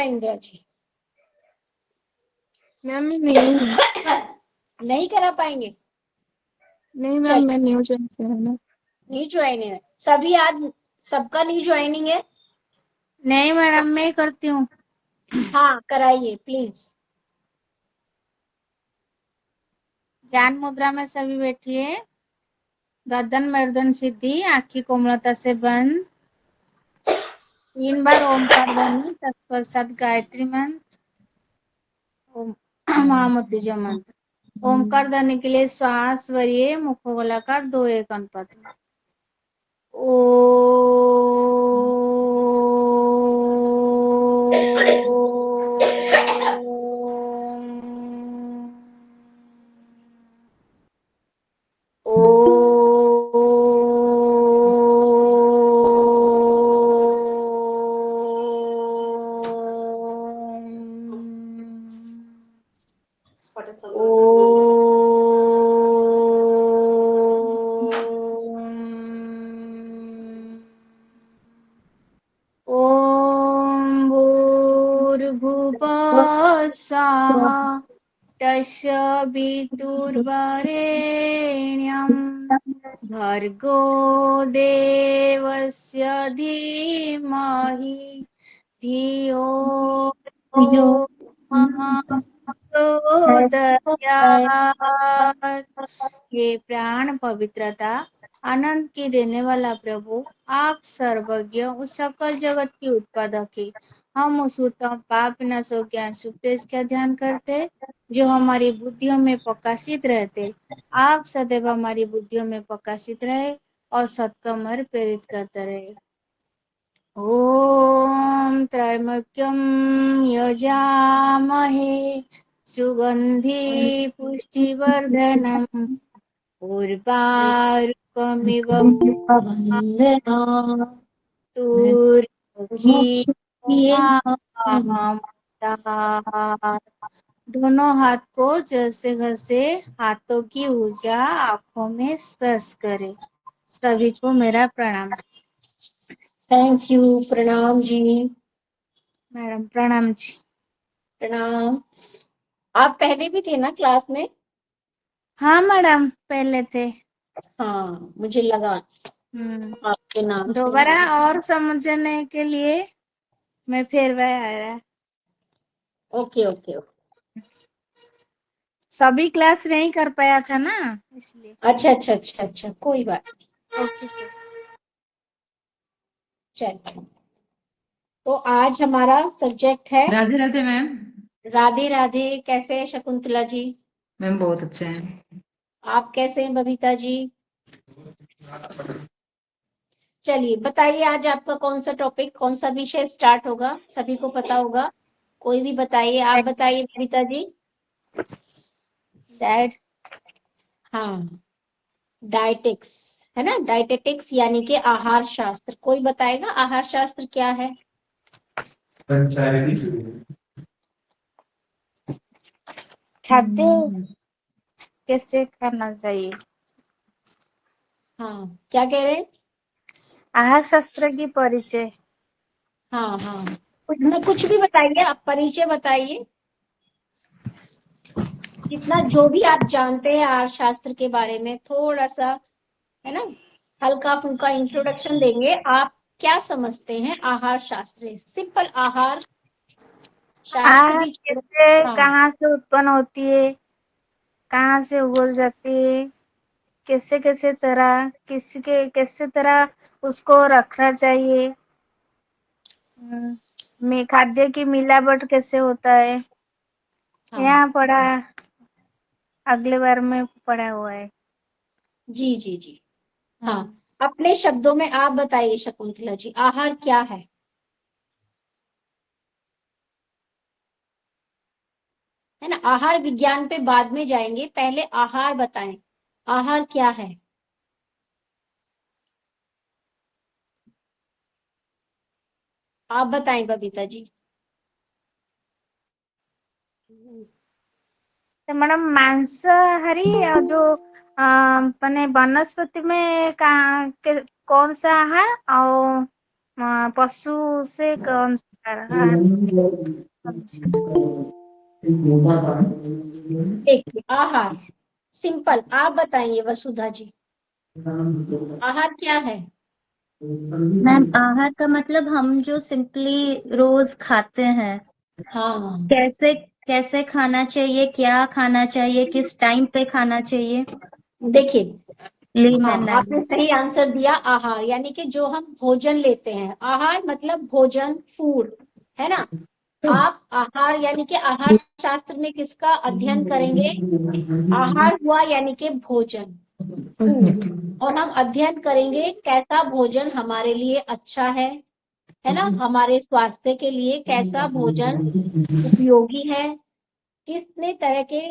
है इंदिरा जी? मैम मैं न्यू हूँ। नहीं करा पाएंगे? नहीं मैम, चल, मैं न्यू ज्वाइन किया है ना। नहीं ज्वाइनिंग है सभी आज? सबका नहीं ज्वाइनिंग है? नहीं मैडम, मैं करती हूँ। हाँ कराइए प्लीज। ज्ञान मुद्रा में सभी बैठिए। गर्दन मर्दन सीधी, आंखी कोमलता से बंद। 3 बार ओमकार ध्वनि, तत्पश्चात गायत्री मंत्र, ओम महामृत्युंजय मंत्र। ओमकार ध्वनि के लिए श्वास भरिए, मुखो गोलाकार 2 एक अनुपात में। ॐ भूर्भुवः स्वः तस्य वितुर्वरेण्यं भर्गो देवस्य धीमहि धियो नः प्रचोदयात्। हे प्राण पवित्रता, आनंद की देने वाला प्रभु, आप सर्वज्ञ उस सकल जगत की उत्पादक है। हम उस उत्तम पाप विनाश और ज्ञान सुख तेज का ध्यान करते, जो हमारी बुद्धियों में प्रकाशित रहते। आप सदैव हमारी बुद्धियों में प्रकाशित रहे और सत्कर्म प्रेरित करते रहे। ओम त्रैलोक्यं यजामहे सुगंधि पुष्टिवर्धनम् उर्वारुकमिव दोनों हाथ को जैसे घसे, हाथों की ऊर्जा आंखों में स्पर्श करे। सभी को मेरा प्रणाम। Thank you. प्रणाम जी। मैडम प्रणाम जी। प्रणाम। आप पहले भी थे ना क्लास में? हाँ मैडम, पहले थे। हाँ मुझे लगा आपके नाम से। दोबारा और समझने के लिए मैं फिर वह आया। Okay okay okay. सभी क्लास नहीं कर पाया था ना, इसलिए। अच्छा अच्छा अच्छा अच्छा, कोई बात नहीं। Okay sir. चलिए, तो आज हमारा सब्जेक्ट है राधे राधे मैम। राधे राधे। कैसे है शकुंतला जी? मैम बहुत अच्छे हैं। आप कैसे हैं बबीता जी? चलिए बताइए, आज आपका कौन सा टॉपिक, कौन सा विषय स्टार्ट होगा? सभी को पता होगा, कोई भी बताइए। आप बताइए बबीता जी। डैड। हाँ, डाइटेक्स है ना, डाइटेटिक्स यानी कि आहार शास्त्र। कोई बताएगा आहार शास्त्र क्या है? खाते कैसे खाना चाहिए? हाँ क्या कह रहे हैं? आहार शास्त्र की परिचय। हाँ हाँ, कुछ भी बताइए, आप परिचय बताइए, जितना जो भी आप जानते हैं आहार शास्त्र के बारे में थोड़ा सा, है ना, हल्का फुल्का इंट्रोडक्शन देंगे। आप क्या समझते हैं आहार शास्त्र? सिंपल आहार शास्त्र आहार भी कैसे, हाँ कहाँ से उत्पन्न होती है, कहाँ से उगल जाती है, कैसे कैसे तरह, कैसे तरह उसको रखना चाहिए। में खाद्य की मिलावट कैसे होता है, हाँ यहाँ पढ़ा, अगले बार में पढ़ा हुआ है। जी जी जी। हाँ, हाँ। अपने शब्दों में आप बताइए शकुंतला जी, आहार क्या है ना? आहार विज्ञान पे बाद में जाएंगे, पहले आहार बताएं, आहार क्या है? आप बताएं बबीता जी। तो मैडम मांसाहारी और जो माने वनस्पति में कौन सा आहार और पशु से कौन सा? आहार देखिए आहार सिंपल, आप बताइए वसुधा जी, आहार क्या है? मैम आहार का मतलब हम जो सिंपली रोज खाते हैं, हाँ कैसे कैसे खाना चाहिए, क्या खाना चाहिए, किस टाइम पे खाना चाहिए, देखिए, हाँ लेमन आपने लैंग्वेज। सही आंसर दिया। आहार यानी कि जो हम भोजन लेते हैं, आहार मतलब भोजन, फूड, है ना। आप आहार यानी कि आहार शास्त्र में किसका अध्ययन करेंगे? आहार हुआ यानी कि भोजन, फूड, और हम अध्ययन करेंगे कैसा भोजन हमारे लिए अच्छा है ना, हमारे स्वास्थ्य के लिए कैसा भोजन उपयोगी है, कितने तरह के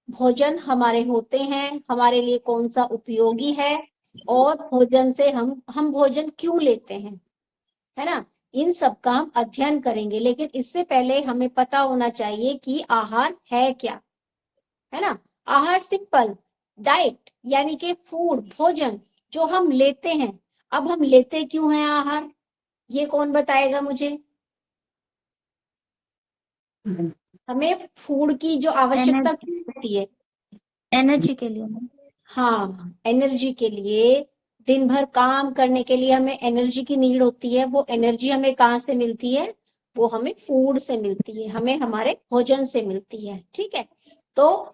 भोजन हमारे होते हैं, हमारे लिए कौन सा उपयोगी है, और भोजन से हम भोजन क्यों लेते हैं, है ना। इन सब का हम अध्ययन करेंगे, लेकिन इससे पहले हमें पता होना चाहिए कि आहार है क्या, है ना। आहार सिंपल, डाइट यानी कि फूड, भोजन जो हम लेते हैं। अब हम लेते क्यों हैं आहार, ये कौन बताएगा मुझे? हमें फूड की जो आवश्यकता एनर्जी, क्यों होती है? एनर्जी के लिए मैम। हाँ, एनर्जी के लिए, दिन भर काम करने के लिए हमें एनर्जी की नीड होती है। वो एनर्जी हमें कहाँ से मिलती है? वो हमें फूड से मिलती है, हमें हमारे भोजन से मिलती है, ठीक है। तो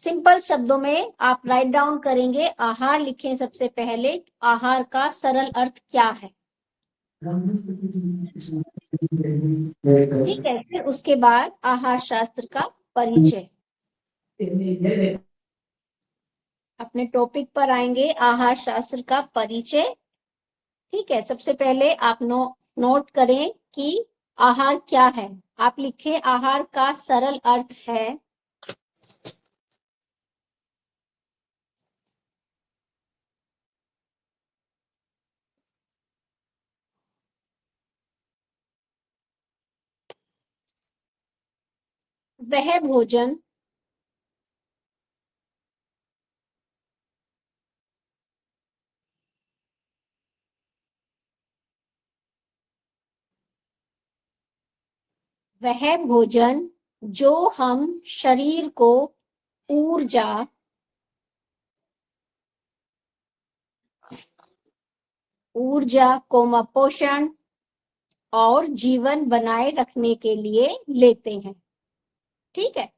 सिंपल शब्दों में आप राइट डाउन करेंगे, आहार लिखें सबसे पहले, आहार का सरल अर्थ क्या है, ठीक है। फिर उसके बाद आहार शास्त्र का परिचय, अपने टॉपिक पर आएंगे, आहार शास्त्र का परिचय, ठीक है। सबसे पहले आप नोट करें कि आहार क्या है। आप लिखें आहार का सरल अर्थ है वह भोजन वह भोजन जो हम शरीर को ऊर्जा, पोषण और जीवन बनाए रखने के लिए लेते हैं, ठीक है।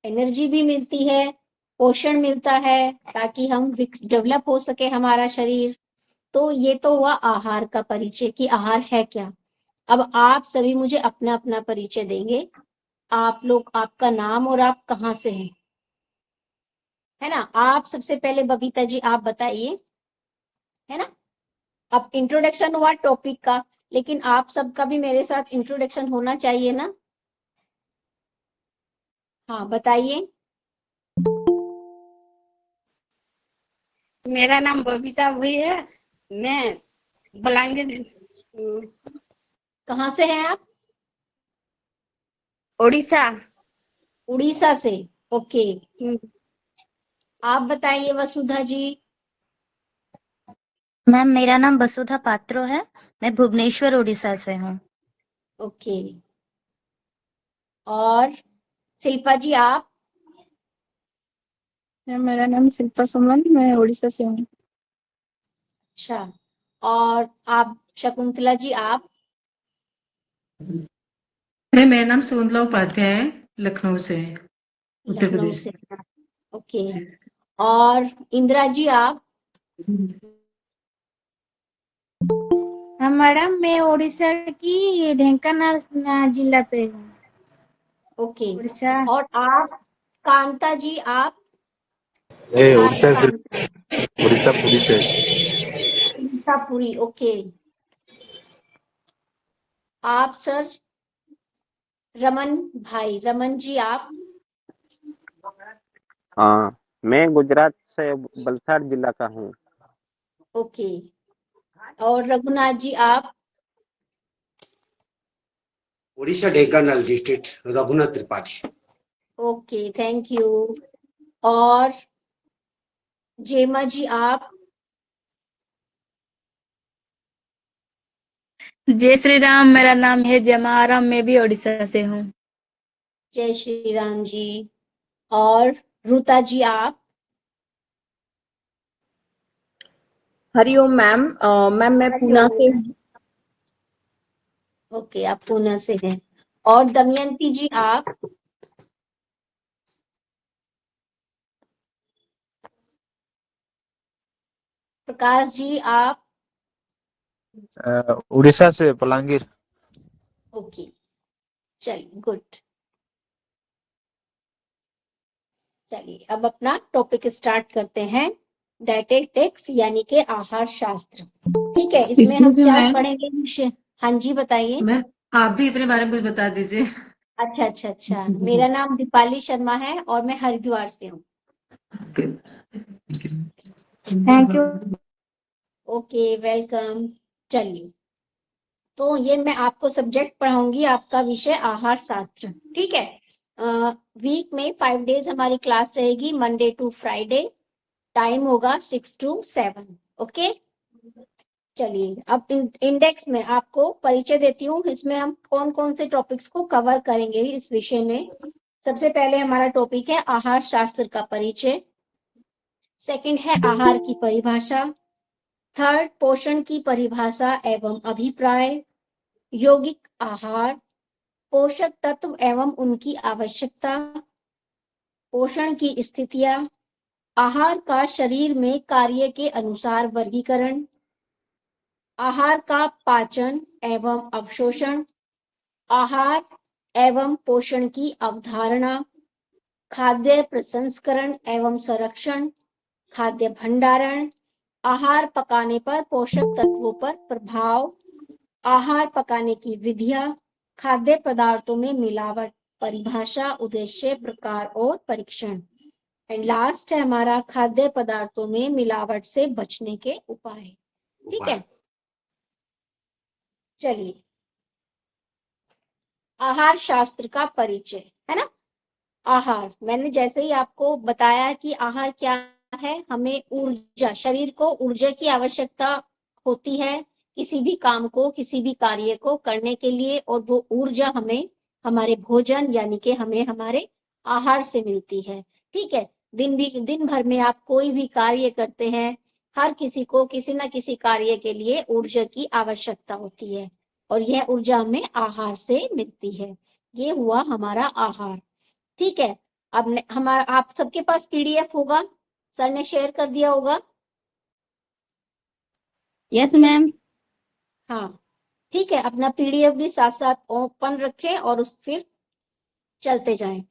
एनर्जी भी मिलती है, पोषण मिलता है, ताकि हम डेवलप हो सके हमारा शरीर। तो ये तो हुआ आहार का परिचय कि आहार है क्या। अब आप सभी मुझे अपना अपना परिचय देंगे। आप लोग, आपका नाम और आप कहाँ से हैं, है ना। आप सबसे पहले बबीता जी आप बताइए, है ना। अब इंट्रोडक्शन हुआ टॉपिक का, लेकिन आप सबका भी मेरे साथ इंट्रोडक्शन होना चाहिए ना। हाँ बताइए। मेरा नाम बबीता हुई है। मैं बलांगीर कहाँ से हैं आप? उड़ीसा। उड़ीसा से, ओके। आप बताइए वसुधा जी। मैम मेरा नाम वसुधा पात्रो है, मैं भुवनेश्वर उड़ीसा से हूँ। ओके। और शिल्पा जी आप? मेरा नाम शिल्पा सुमन, मैं उड़ीसा से हूँ। अच्छा। और आप शकुंतला जी आप? मेरा नाम सुगंधला उपाध्याय है, लखनऊ से, उत्तर लखनऊ प्रदेश। से, ओके। और इंदिरा जी आप? हाँ मैडम, मैं उड़ीसा की ढेंकानाल जिला पे हूँ। ओके। उड़ीसा। और आप कांता जी आप? उड़ीसा से, कांता, उड़ीसा पुरी से। उड़ीसापुरी, ओके। आप सर? रमन भाई, रमन जी आप? हाँ, मैं गुजरात से वलसाड जिला का हूँ। ओके। और रघुनाथ जी आप? Orissa Dhenkanal district, Raghunath Tripathi. Okay, thank you. और जेमा जी आप? जय श्री राम। मेरा नाम है जमाराम, मैं भी ओडिशा से हूँ। जय श्री राम जी। और रूता जी आप? हरिओम मैम। मैम मैं पूना से हूँ। ओके, आप पूना से हैं। और दमयंती जी आप? प्रकाश जी आप? उड़ीसा से, बलांगीर। ओके, चलिए गुड। चलिए अब अपना टॉपिक स्टार्ट करते हैं। डाइटेटिक्स यानी कि आहार शास्त्र। ठीक है, इसमें हम इसमें क्या मैम पढ़ेंगे विषय? हाँ जी बताइए। मैम आप भी अपने बारे में कुछ बता दीजिए। अच्छा अच्छा अच्छा, मेरा नाम दीपाली शर्मा है और मैं हरिद्वार से हूँ। Thank you. Okay, welcome. चलिए, तो ये मैं आपको सब्जेक्ट पढ़ाऊंगी, आपका विषय आहार शास्त्र। ठीक है, वीक में 5 डेज हमारी क्लास रहेगी, मंडे टू फ्राइडे। टाइम होगा 6 to 7। ओके, चलिए अब इंडेक्स में आपको परिचय देती हूँ। इसमें हम कौन कौन से टॉपिक्स को कवर करेंगे इस विषय में। सबसे पहले हमारा टॉपिक है आहार शास्त्र का परिचय। सेकंड है आहार की परिभाषा। थर्ड, पोषण की परिभाषा एवं अभिप्राय। यौगिक आहार, पोषक तत्व एवं उनकी आवश्यकता, पोषण की स्थितियां, आहार का शरीर में कार्य के अनुसार वर्गीकरण, आहार का पाचन एवं अवशोषण, आहार एवं पोषण की अवधारणा, खाद्य प्रसंस्करण एवं संरक्षण, खाद्य भंडारण, आहार पकाने पर पोषक तत्वों पर प्रभाव, आहार पकाने की विधियां, खाद्य पदार्थों में मिलावट, परिभाषा, उद्देश्य, प्रकार और परीक्षण। एंड लास्ट है हमारा खाद्य पदार्थों में मिलावट से बचने के उपाय। ठीक है, चलिए आहार शास्त्र का परिचय है ना। आहार, मैंने जैसे ही आपको बताया कि आहार क्या है, हमें ऊर्जा, शरीर को ऊर्जा की आवश्यकता होती है किसी भी काम को, किसी भी कार्य को करने के लिए, और वो ऊर्जा हमें हमारे भोजन यानी कि हमें हमारे आहार से मिलती है। ठीक है, दिन भर में आप कोई भी कार्य करते हैं, हर किसी को किसी न किसी कार्य के लिए ऊर्जा की आवश्यकता होती है, और यह ऊर्जा हमें आहार से मिलती है। ये हुआ हमारा आहार। ठीक है, अब हमारा, आप सबके पास पीडीएफ होगा, सर ने शेयर कर दिया होगा। Yes ma'am. हाँ ठीक है, अपना पीडीएफ भी साथ साथ ओपन रखें और उस फिर चलते जाएं।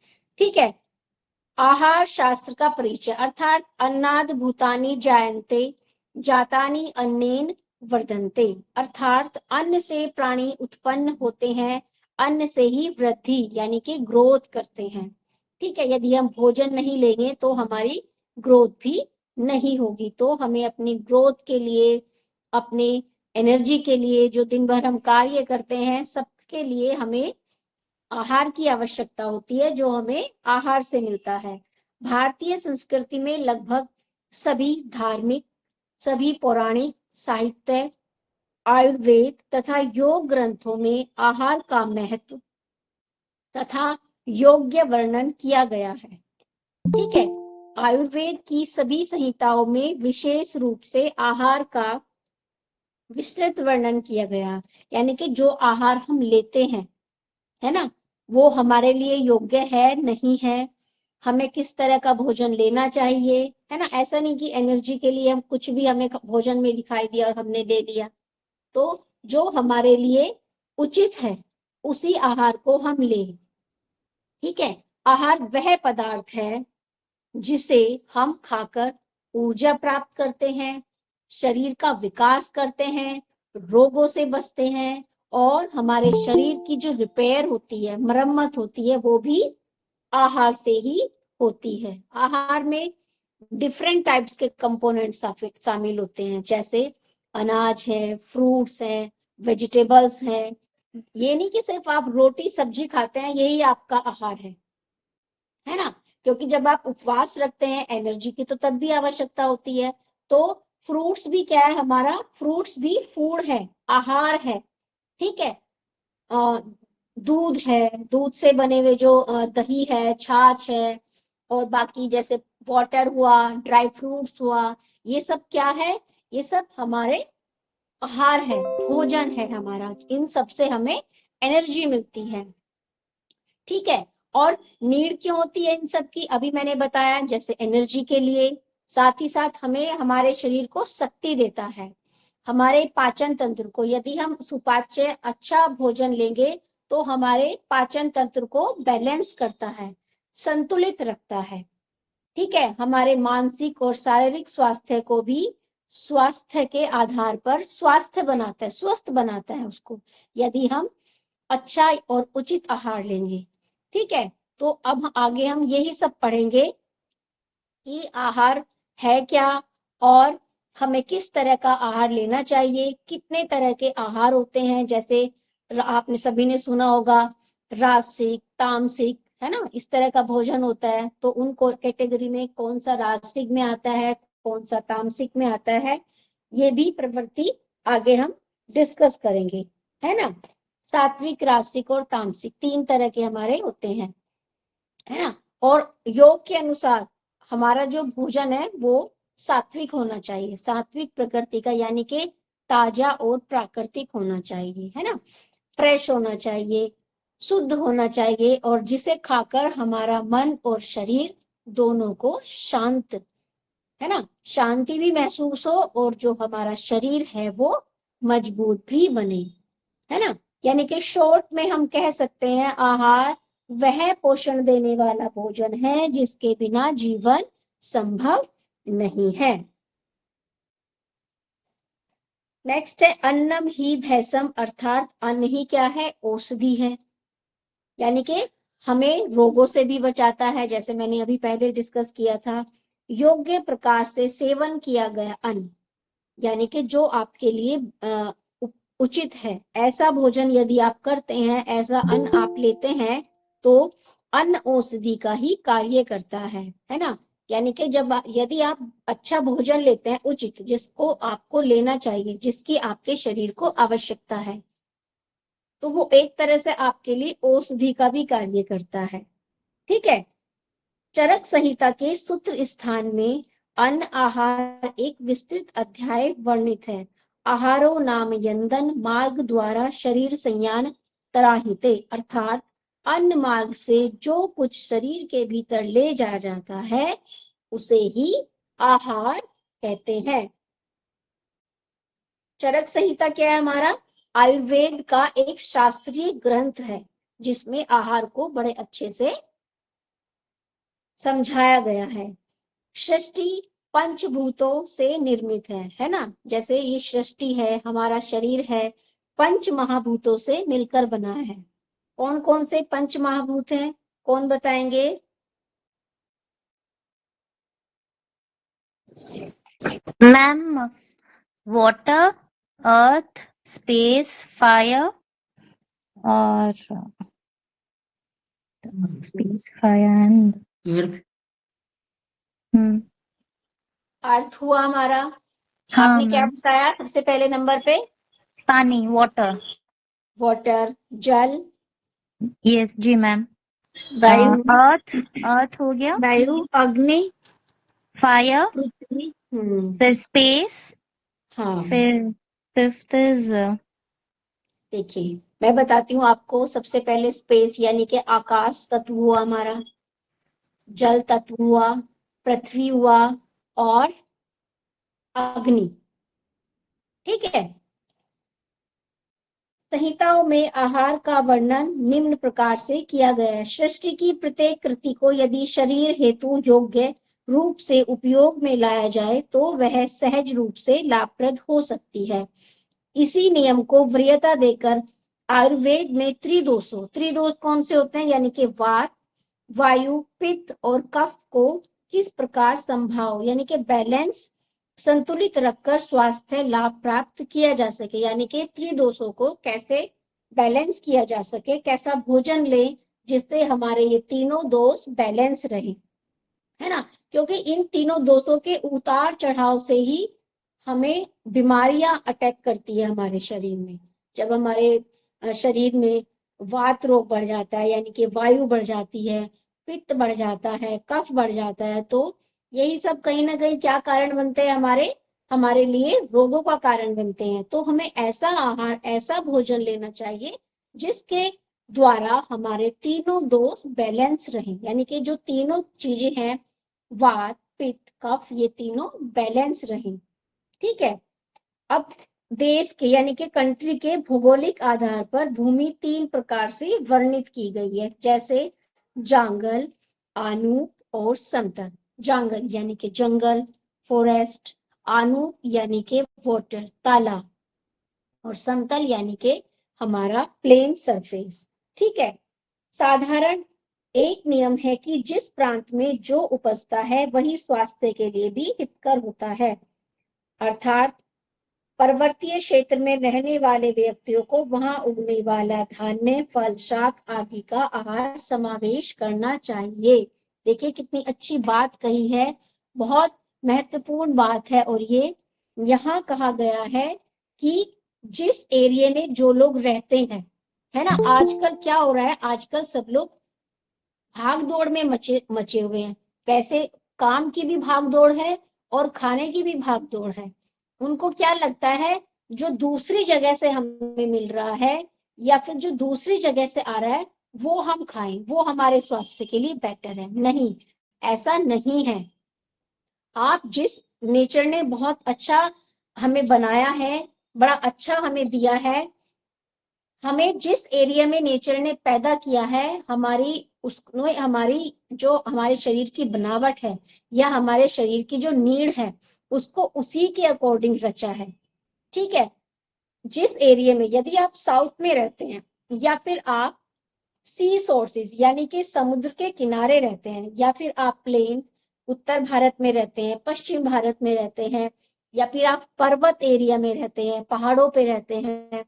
ठीक है, आहार शास्त्र का परिचय, अर्थात अन्नाद भूतानि जायन्ते जातानि अन्नेन वर्धन्ते, अर्थात अन्न से प्राणी उत्पन्न होते हैं, अन्न से ही वृद्धि यानी कि ग्रोथ करते हैं। ठीक है, यदि हम भोजन नहीं लेंगे तो हमारी ग्रोथ भी नहीं होगी। तो हमें अपनी ग्रोथ के लिए, अपने एनर्जी के लिए, जो दिन भर हम कार्य करते हैं, सबके लिए हमें आहार की आवश्यकता होती है, जो हमें आहार से मिलता है। भारतीय संस्कृति में लगभग सभी धार्मिक, सभी पौराणिक साहित्य, आयुर्वेद तथा योग ग्रंथों में आहार का महत्व तथा योग्य वर्णन किया गया है। ठीक है, आयुर्वेद की सभी संहिताओं में विशेष रूप से आहार का विस्तृत वर्णन किया गया, यानी कि जो आहार हम लेते हैं, है ना, वो हमारे लिए योग्य है नहीं है, हमें किस तरह का भोजन लेना चाहिए, है ना। ऐसा नहीं कि एनर्जी के लिए हम कुछ भी हमें भोजन में दिखाई दिया और हमने ले लिया। तो जो हमारे लिए उचित है उसी आहार को हम लें। ठीक है, आहार वह पदार्थ है जिसे हम खाकर ऊर्जा प्राप्त करते हैं, शरीर का विकास करते हैं, रोगों से बचते हैं, और हमारे शरीर की जो रिपेयर होती है, मरम्मत होती है, वो भी आहार से ही होती है। आहार में डिफरेंट टाइप्स के कंपोनेंट्स शामिल होते हैं, जैसे अनाज है, फ्रूट्स हैं, वेजिटेबल्स हैं। ये नहीं कि सिर्फ आप रोटी सब्जी खाते हैं यही आपका आहार है ना, क्योंकि जब आप उपवास रखते हैं एनर्जी की तो तब भी आवश्यकता होती है। तो फ्रूट्स भी क्या है हमारा, फ्रूट्स भी फूड है, आहार है। ठीक है। दूध है, दूध से बने हुए जो दही है, छाछ है, और बाकी जैसे वाटर हुआ, ड्राई फ्रूट्स हुआ, ये सब क्या है? ये सब हमारे आहार है, भोजन है हमारा। इन सब से हमें एनर्जी मिलती है, ठीक है। और नीड क्यों होती है इन सब की? अभी मैंने बताया, जैसे एनर्जी के लिए, साथ ही साथ हमें हमारे शरीर को शक्ति देता है, हमारे पाचन तंत्र को। यदि हम सुपाच्य अच्छा भोजन लेंगे तो हमारे पाचन तंत्र को बैलेंस करता है, संतुलित रखता है, ठीक है। हमारे मानसिक और शारीरिक स्वास्थ्य को भी स्वास्थ्य के आधार पर स्वास्थ्य बनाता है, स्वस्थ बनाता है उसको, यदि हम अच्छा और उचित आहार लेंगे, ठीक है। तो अब आगे हम यही सब पढ़ेंगे कि आहार है क्या, और हमें किस तरह का आहार लेना चाहिए। कितने तरह के आहार होते हैं, जैसे आपने सभी ने सुना होगा, राजसिक, तामसिक, है ना, इस तरह का भोजन होता है। तो उन कैटेगरी में कौन सा राजसिक में आता है, कौन सा तामसिक में आता है, ये भी प्रवृत्ति आगे हम डिस्कस करेंगे, है ना। सात्विक, राजसिक और तामसिक 3 तरह के हमारे होते हैं, है ना। और योग के अनुसार हमारा जो भोजन है वो सात्विक होना चाहिए, सात्विक प्रकृति का, यानी कि ताजा और प्राकृतिक होना चाहिए, है ना। फ्रेश होना चाहिए, शुद्ध होना चाहिए, और जिसे खाकर हमारा मन और शरीर दोनों को शांत, है ना, शांति भी महसूस हो, और जो हमारा शरीर है वो मजबूत भी बने, है ना। यानी कि शॉर्ट में हम कह सकते हैं, आहार वह पोषण देने वाला भोजन है जिसके बिना जीवन संभव नहीं है। नेक्स्ट है अन्नम ही भैसम, अर्थात अन्न ही क्या है? औषधि है, यानी कि हमें रोगों से भी बचाता है, जैसे मैंने अभी पहले डिस्कस किया था। योग्य प्रकार से सेवन किया गया अन्न, यानी कि जो आपके लिए उचित है, ऐसा भोजन यदि आप करते हैं, ऐसा अन्न आप लेते हैं, तो अन्न औषधि का ही कार्य करता है ना। यानी कि यदि आप अच्छा भोजन लेते हैं उचित, जिसको आपको लेना चाहिए, जिसकी आपके शरीर को आवश्यकता है, तो वो एक तरह से आपके लिए औषधि का भी कार्य करता है, ठीक है। चरक संहिता के सूत्र स्थान में अन्न आहार एक विस्तृत अध्याय वर्णित है। आहारो नाम यंदन मार्ग द्वारा शरीर संयान तराहिते, अर्थात अन्न मार्ग से जो कुछ शरीर के भीतर ले जाया जाता है उसे ही आहार कहते हैं। चरक संहिता क्या है? हमारा आयुर्वेद का एक शास्त्रीय ग्रंथ है, जिसमें आहार को बड़े अच्छे से समझाया गया है। सृष्टि पंचभूतों से निर्मित है ना। जैसे ये सृष्टि है, हमारा शरीर है, पंच महाभूतों से मिलकर बना है। कौन कौन से पंच महाभूत हैं? कौन बताएंगे? मैम, वाटर, अर्थ, स्पेस, फायर और स्पेस, फायर एंड अर्थ, अर्थ हुआ हमारा। हाँ आपने क्या मैम, बताया सबसे पहले नंबर पे? पानी, वाटर। वाटर, जल, यस जी मैम। वायु, अर्थ हो गया, वायु, अग्नि, फायर, पृथ्वी, फिर स्पेस, हाँ। फिर फिफ्थ इज देखिए मैं बताती हूँ आपको। सबसे पहले स्पेस यानी कि आकाश तत्व हुआ हमारा, जल तत्व हुआ, पृथ्वी हुआ, और अग्नि, ठीक है। संहिताओं में आहार का वर्णन निम्न प्रकार से किया गया है। सृष्टि की प्रत्येक कृति को यदि शरीर हेतु योग्य रूप से उपयोग में लाया जाए तो वह सहज रूप से लाभप्रद हो सकती है। इसी नियम को वरीयता देकर आयुर्वेद में त्रिदोष कौन से होते हैं? यानी कि वात, वायु, पित्त और कफ को किस प्रकार संभाव यानी कि बैलेंस, संतुलित रखकर स्वास्थ्य लाभ प्राप्त किया जा सके, यानी कि त्रिदोषों को कैसे बैलेंस किया जा सके, कैसा भोजन ले जिससे हमारे ये तीनों दोष बैलेंस रहे, है ना। क्योंकि इन तीनों दोषों के उतार चढ़ाव से ही हमें बीमारियां अटैक करती है हमारे शरीर में। जब हमारे शरीर में वात रोग बढ़ जाता है, यानी कि वायु बढ़ जाती है, पित्त बढ़ जाता है, कफ बढ़ जाता है। तो यही सब कहीं ना कहीं क्या कारण बनते हैं, हमारे लिए रोगों का कारण बनते हैं। तो हमें ऐसा आहार, ऐसा भोजन लेना चाहिए जिसके द्वारा हमारे तीनों दोष बैलेंस रहें, यानी कि जो तीनों चीजें हैं, वात, पित्त, कफ, ये तीनों बैलेंस रहें। ठीक है। अब देश के यानी कि कंट्री के भौगोलिक आधार पर भूमि 3 प्रकार से वर्णित की गई है, जैसे जांगल, आनूप और समतल। जांगल यानी कि जंगल, फॉरेस्ट, आनूप यानी कि वाटर, तालाब, और समतल यानी कि हमारा प्लेन सरफेस। ठीक है। साधारण एक नियम है कि जिस प्रांत में जो उपजता है वही स्वास्थ्य के लिए भी हितकर होता है, अर्थात पर्वतीय क्षेत्र में रहने वाले व्यक्तियों को वहां उगने वाला धान्य, फल, शाक आदि का आहार समावेश करना चाहिए। देखिए कितनी अच्छी बात कही है, बहुत महत्वपूर्ण बात है। और ये यहाँ कहा गया है कि जिस एरिया में जो लोग रहते हैं, है ना। आजकल क्या हो रहा है, आजकल सब लोग भाग दौड़ में मचे हुए हैं। वैसे काम की भी भाग दौड़ है और खाने की भी भाग दौड़ है। उनको क्या लगता है, जो दूसरी जगह से हमें मिल रहा है या फिर जो दूसरी जगह से आ रहा है वो हम खाएं, वो हमारे स्वास्थ्य के लिए बेटर है। नहीं, ऐसा नहीं है। आप जिस नेचर ने बहुत अच्छा हमें बनाया है, बड़ा अच्छा हमें दिया है, हमें जिस एरिया में नेचर ने पैदा किया है, उसने हमारी जो हमारे शरीर की बनावट है या हमारे शरीर की जो नीड है, उसको उसी के अकॉर्डिंग रचा है। ठीक है। जिस एरिया में, यदि आप साउथ में रहते हैं या फिर आप सी सोर्सेज यानी कि समुद्र के किनारे रहते हैं, या फिर आप प्लेन उत्तर भारत में रहते हैं, पश्चिम भारत में रहते हैं, या फिर आप पर्वत एरिया में रहते हैं, पहाड़ों पे रहते हैं,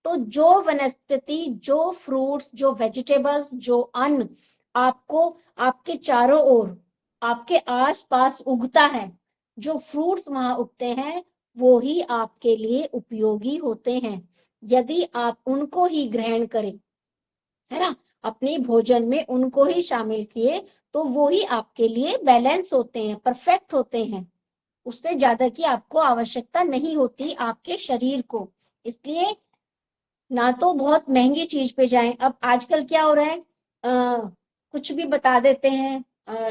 तो जो वनस्पति, जो फ्रूट्स, जो वेजिटेबल्स, जो अन्न आपको आपके चारों ओर, आपके आसपास उगता है, जो फ्रूट्स वहां उगते हैं, वो ही आपके लिए उपयोगी होते हैं। यदि आप उनको ही ग्रहण करें, है ना, अपने भोजन में उनको ही शामिल किए, तो वो ही आपके लिए बैलेंस होते हैं, परफेक्ट होते हैं। उससे ज्यादा की आपको आवश्यकता नहीं होती आपके शरीर को। इसलिए ना तो बहुत महंगी चीज पे जाएं। अब आजकल क्या हो रहा है, कुछ भी बता देते हैं,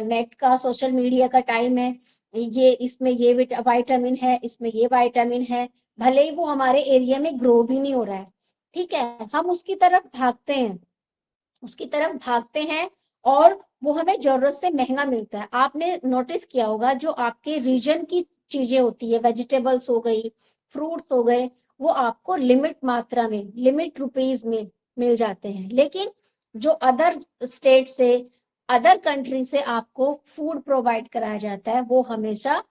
नेट का, सोशल मीडिया का टाइम है, ये इसमें ये विटामिन है, इसमें ये विटामिन है, भले ही वो हमारे एरिया में ग्रो भी नहीं हो रहा है। ठीक है, हम उसकी तरफ भागते हैं और वो हमें जरूरत से महंगा मिलता है। आपने नोटिस किया होगा, जो आपके रीजन की चीजें होती है, वेजिटेबल्स हो गई, फ्रूट्स हो गए, वो आपको लिमिट मात्रा में, लिमिट रुपीज में मिल जाते हैं। लेकिन जो अदर स्टेट से, अदर कंट्री से आपको फूड प्रोवाइड कराया जाता है, वो हमेशा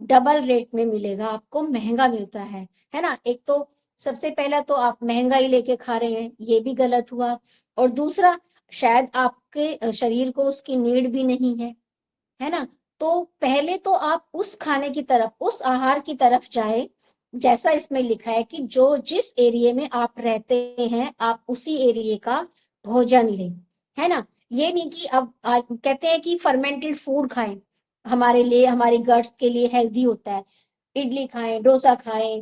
डबल रेट में मिलेगा, आपको महंगा मिलता है ना। एक तो सबसे पहला तो आप महंगा ही लेके खा रहे हैं, ये भी गलत हुआ। और दूसरा, शायद आपके शरीर को उसकी नीड भी नहीं है ना। तो पहले तो आप उस खाने की तरफ, उस आहार की तरफ जाए जैसा इसमें लिखा है कि जो जिस एरिया में आप रहते हैं, आप उसी एरिया का भोजन लें, है ना। ये नहीं कि अब कहते हैं कि फर्मेंटेड फूड खाएं, हमारे लिए, हमारी गट्स के लिए हेल्दी होता है, इडली खाएं, डोसा खाएं,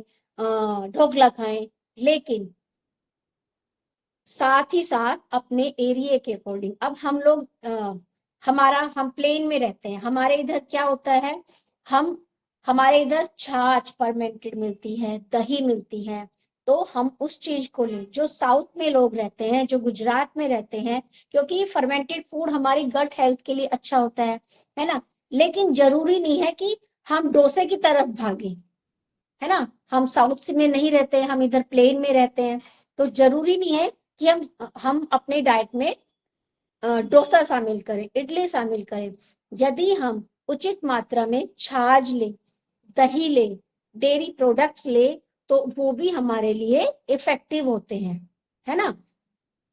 ढोकला खाएं, लेकिन साथ ही साथ अपने एरिया के अकॉर्डिंग। अब हम लोग हम प्लेन में रहते हैं, हमारे इधर क्या होता है, हमारे इधर छाछ फर्मेंटेड मिलती है, दही मिलती है, तो हम उस चीज को लें। जो साउथ में लोग रहते हैं, जो गुजरात में रहते हैं, क्योंकि फर्मेंटेड फूड हमारी गट हेल्थ के लिए अच्छा होता है ना। लेकिन जरूरी नहीं है कि हम डोसे की तरफ भागे, है ना। हम साउथ में नहीं रहते हैं, हम इधर प्लेन में रहते हैं, तो जरूरी नहीं है कि हम अपने डाइट में डोसा शामिल करें, इडली शामिल करें। यदि हम उचित मात्रा में छाछ ले, दही ले, डेयरी प्रोडक्ट्स ले, तो वो भी हमारे लिए इफेक्टिव होते हैं, है ना।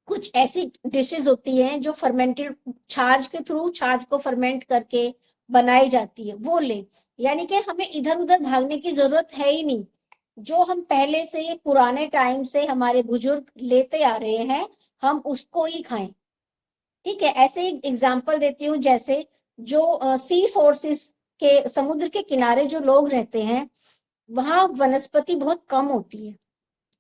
कुछ ऐसी डिशेस होती हैं जो फर्मेंटेड, छाछ के थ्रू, छाछ को फर्मेंट करके बनाई जाती है, वो ले। यानी कि हमें इधर उधर भागने की जरूरत है ही नहीं। जो हम पहले से पुराने टाइम से हमारे बुजुर्ग लेते आ रहे हैं, हम उसको ही खाएं। ठीक है, ऐसे ही एग्जाम्पल देती हूँ, जैसे जो सी सोर्सेस के, समुद्र के किनारे जो लोग रहते हैं, वहां वनस्पति बहुत कम होती है।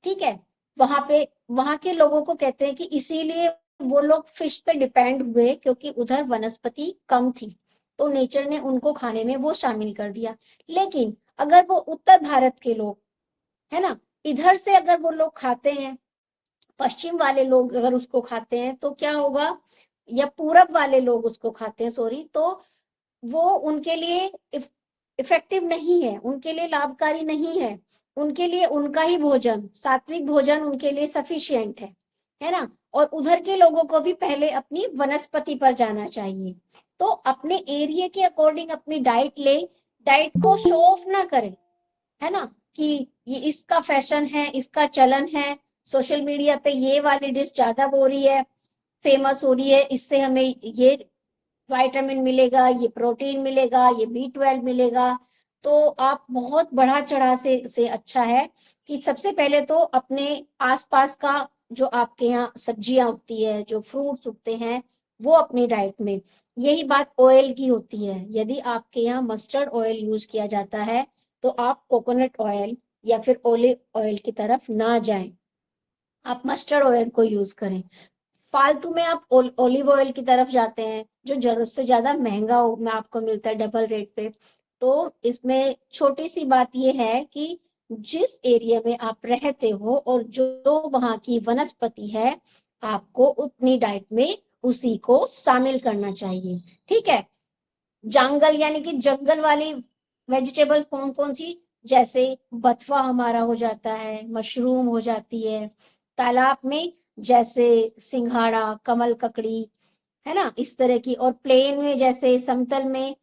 ठीक है, वहां के लोगों को कहते हैं कि इसीलिए वो लोग फिश पे डिपेंड हुए, क्योंकि उधर वनस्पति कम थी, तो नेचर ने उनको खाने में वो शामिल कर दिया। लेकिन अगर वो उत्तर भारत के लोग, है ना, इधर से अगर वो लोग खाते हैं, पश्चिम वाले लोग अगर उसको खाते हैं, तो क्या होगा, या पूरब वाले लोग उसको खाते हैं, सॉरी, तो वो उनके लिए इफेक्टिव नहीं है, उनके लिए लाभकारी नहीं है। उनके लिए उनका ही भोजन, सात्विक भोजन उनके लिए सफिशिएंट है ना। और उधर के लोगों को भी पहले अपनी वनस्पति पर जाना चाहिए। तो अपने एरिया के अकॉर्डिंग अपनी डाइट ले, डाइट को शो ऑफ ना करें, है ना, कि ये इसका फैशन है, इसका चलन है, सोशल मीडिया पे ये वाली डिश ज्यादा हो रही है, फेमस हो रही है, इससे हमें ये विटामिन मिलेगा, ये प्रोटीन मिलेगा, ये B12 मिलेगा। तो आप बहुत बढ़ा चढ़ा से अच्छा है कि सबसे पहले तो अपने आसपास का जो आपके यहाँ सब्जियां उगती है, जो फ्रूट्स उगते हैं, वो अपनी डाइट में। यही बात ऑयल की होती है, यदि आपके यहाँ मस्टर्ड ऑयल यूज किया जाता है, तो आप कोकोनट ऑयल या फिर ऑलिव ऑयल की तरफ ना जाएं, आप मस्टर्ड ऑयल को यूज करें। फालतू में आप ऑलिव ऑयल की तरफ जाते हैं, जो जरूरत से ज्यादा महंगा में आपको मिलता है, डबल रेट पे। तो इसमें छोटी सी बात यह है कि जिस एरिया में आप रहते हो और जो वहां की वनस्पति है, आपको अपनी डाइट में उसी को शामिल करना चाहिए। ठीक है, जंगल यानी कि जंगल वाली वेजिटेबल्स कौन कौन सी, जैसे बथुआ हमारा हो जाता है, मशरूम हो जाती है, तालाब में जैसे सिंघाड़ा, कमल ककड़ी, है ना, इस तरह की। और प्लेन में जैसे समतल में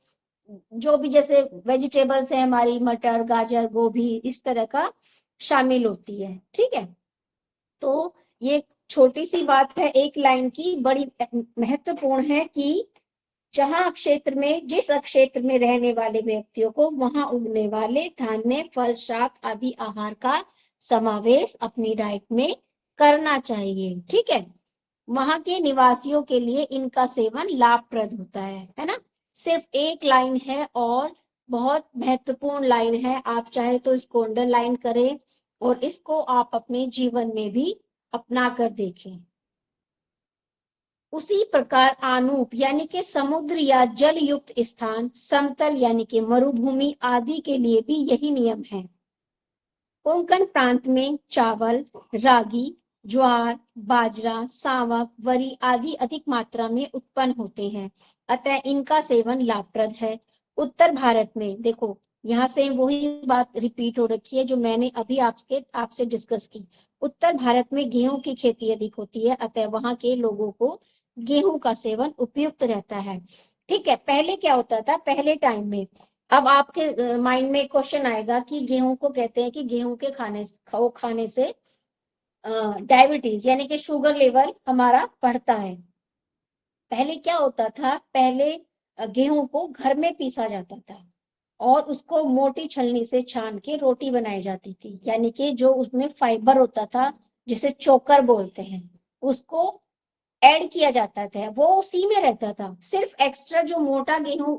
जो भी जैसे वेजिटेबल्स है हमारी, मटर, गाजर, गोभी, इस तरह का शामिल होती है। ठीक है, तो ये छोटी सी बात है, एक लाइन की, बड़ी महत्वपूर्ण है कि जहां क्षेत्र में, जिस क्षेत्र में रहने वाले व्यक्तियों को वहां उगने वाले धान्य, फल, शाक आदि आहार का समावेश अपनी डाइट में करना चाहिए। ठीक है, वहां के निवासियों के लिए इनका सेवन लाभप्रद होता है ना। सिर्फ एक लाइन है और बहुत महत्वपूर्ण लाइन है, आप चाहे तो इसको अंडरलाइन करें और इसको आप अपने जीवन में भी अपना कर देखें। उसी प्रकार आनूप यानी कि समुद्र या जल युक्त स्थान, समतल यानी कि मरुभूमि आदि के लिए भी यही नियम है। कोंकण प्रांत में चावल, रागी, ज्वार, बाजरा, सावक, वरी आदि अधिक मात्रा में उत्पन्न होते हैं, अतः इनका सेवन लाभप्रद है। उत्तर भारत में देखो, यहाँ से वही बात रिपीट हो रखी है जो मैंने अभी आपसे डिस्कस की। उत्तर भारत में गेहूं की खेती अधिक होती है, अतः वहां के लोगों को गेहूं का सेवन उपयुक्त रहता है। ठीक है, पहले क्या होता था, पहले टाइम में, अब आपके माइंड में क्वेश्चन आएगा कि गेहूं को कहते हैं कि गेहूं के खाने से डायबिटीज यानी कि शुगर लेवल हमारा बढ़ता है। पहले क्या होता था, पहले गेहूं को घर में पीसा जाता था और उसको मोटी छलनी से छान के रोटी बनाई जाती थी, यानी कि जो उसमें फाइबर होता था, जिसे चोकर बोलते हैं, उसको ऐड किया जाता था, वो उसी में रहता था। सिर्फ एक्स्ट्रा जो मोटा गेहूं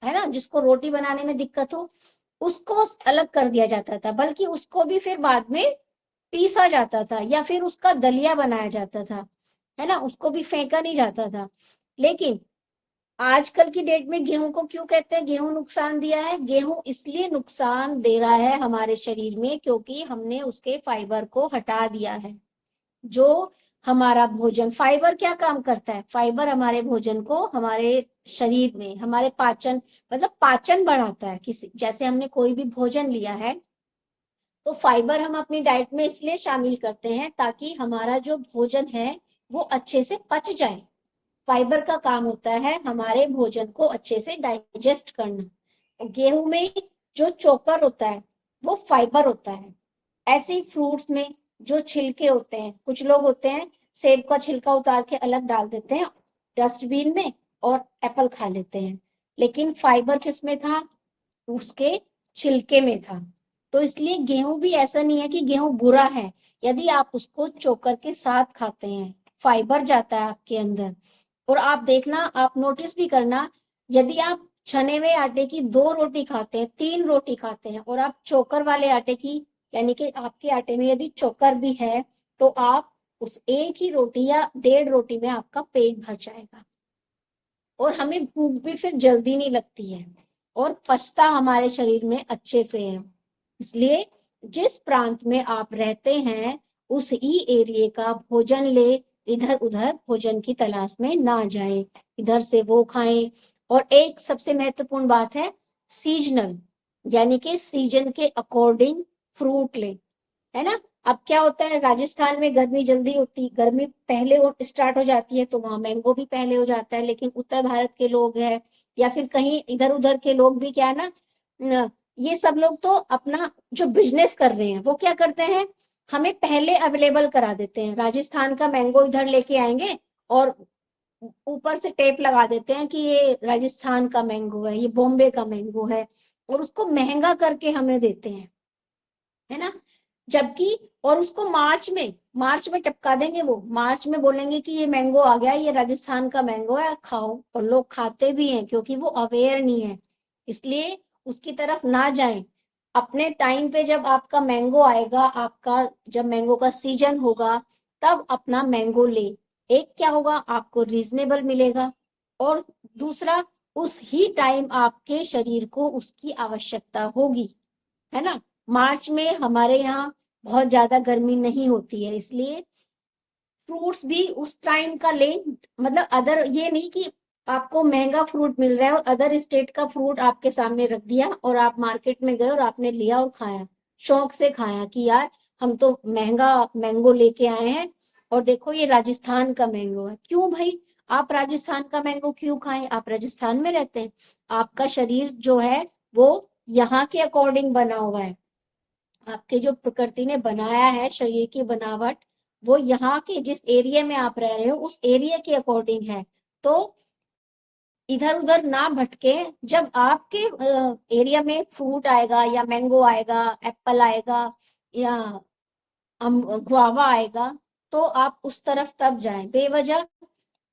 है ना, जिसको रोटी बनाने में दिक्कत हो, उसको अलग कर दिया जाता था, बल्कि उसको भी फिर बाद में पीसा जाता था या फिर उसका दलिया बनाया जाता था, है ना, उसको भी फेंका नहीं जाता था। लेकिन आजकल की डेट में गेहूं को क्यों कहते हैं गेहूं नुकसान दिया है, गेहूं इसलिए नुकसान दे रहा है हमारे शरीर में क्योंकि हमने उसके फाइबर को हटा दिया है। जो हमारा भोजन, फाइबर क्या काम करता है, फाइबर हमारे भोजन को हमारे शरीर में, हमारे पाचन, मतलब पाचन बढ़ाता है। किसी जैसे हमने कोई भी भोजन लिया है, तो फाइबर हम अपनी डाइट में इसलिए शामिल करते हैं ताकि हमारा जो भोजन है वो अच्छे से पच जाए। फाइबर का काम होता है हमारे भोजन को अच्छे से डाइजेस्ट करना। गेहूं में जो चोकर होता है वो फाइबर होता है। ऐसे ही फ्रूट्स में जो छिलके होते हैं, कुछ लोग होते हैं सेब का छिलका उतार के अलग डाल देते हैं डस्टबिन में और एप्पल खा लेते हैं, लेकिन फाइबर किस में था, उसके छिलके में था। तो इसलिए गेहूं भी ऐसा नहीं है कि गेहूं बुरा है, यदि आप उसको चोकर के साथ खाते हैं, फाइबर जाता है आपके अंदर। और आप देखना, आप नोटिस भी करना, यदि आप छने हुए आटे की 2 रोटी खाते हैं, 3 रोटी खाते हैं, और आप चोकर वाले आटे की, यानी कि आपके आटे में यदि चोकर भी है, तो आप उस एक ही रोटी या 1.5 रोटी में आपका पेट भर जाएगा, और हमें भूख भी फिर जल्दी नहीं लगती है, और पचता हमारे शरीर में अच्छे से है। इसलिए जिस प्रांत में आप रहते हैं उस ही एरिया का भोजन ले, इधर उधर भोजन की तलाश में ना जाए, इधर से वो खाएं। और एक सबसे महत्वपूर्ण बात है सीजनल, यानी कि सीजन के अकॉर्डिंग फ्रूट ले, है ना। अब क्या होता है, राजस्थान में गर्मी जल्दी होती, गर्मी पहले स्टार्ट हो जाती है, तो वहां मैंगो भी पहले हो जाता है। लेकिन उत्तर भारत के लोग हैं या फिर कहीं इधर उधर के लोग भी क्या है ना, ये सब लोग तो अपना जो बिजनेस कर रहे हैं वो क्या करते हैं, हमें पहले अवेलेबल करा देते हैं। राजस्थान का मैंगो इधर लेके आएंगे और ऊपर से टेप लगा देते हैं कि ये राजस्थान का मैंगो है, ये बॉम्बे का मैंगो है, और उसको महंगा करके हमें देते हैं, है ना। जबकि और उसको मार्च में टपका देंगे, वो मार्च में बोलेंगे कि ये मैंगो आ गया, ये राजस्थान का मैंगो है, खाओ। और लोग खाते भी हैं क्योंकि वो अवेयर नहीं है, इसलिए उसकी तरफ ना जाएं। अपने टाइम पे जब आपका मैंगो आएगा, आपका जब मैंगो का सीजन होगा, तब अपना मैंगो ले। एक क्या होगा, आपको रीजनेबल मिलेगा, और दूसरा उस ही टाइम आपके शरीर को उसकी आवश्यकता होगी, है ना। मार्च में हमारे यहाँ बहुत ज्यादा गर्मी नहीं होती है, इसलिए फ्रूट्स भी उस टाइम का ले। मतलब अदर ये नहीं कि आपको महंगा फ्रूट मिल रहा है और अदर स्टेट का फ्रूट आपके सामने रख दिया और आप मार्केट में गए और आपने लिया और खाया, शौक से खाया कि यार हम तो महंगा मैंगो लेके आए हैं और देखो ये राजस्थान का मैंगो है। क्यों भाई, आप राजस्थान का मैंगो क्यों खाएं, आप राजस्थान में रहते हैं, आपका शरीर जो है वो यहाँ के अकॉर्डिंग बना हुआ है, आपके जो प्रकृति ने बनाया है शरीर की बनावट, वो यहाँ के जिस एरिया में आप रह रहे हो उस एरिया के अकॉर्डिंग है। तो इधर उधर ना भटके, जब आपके एरिया में फ्रूट आएगा या मैंगो आएगा, एप्पल आएगा या गुआवा आएगा, तो आप उस तरफ तब जाएं, बेवजह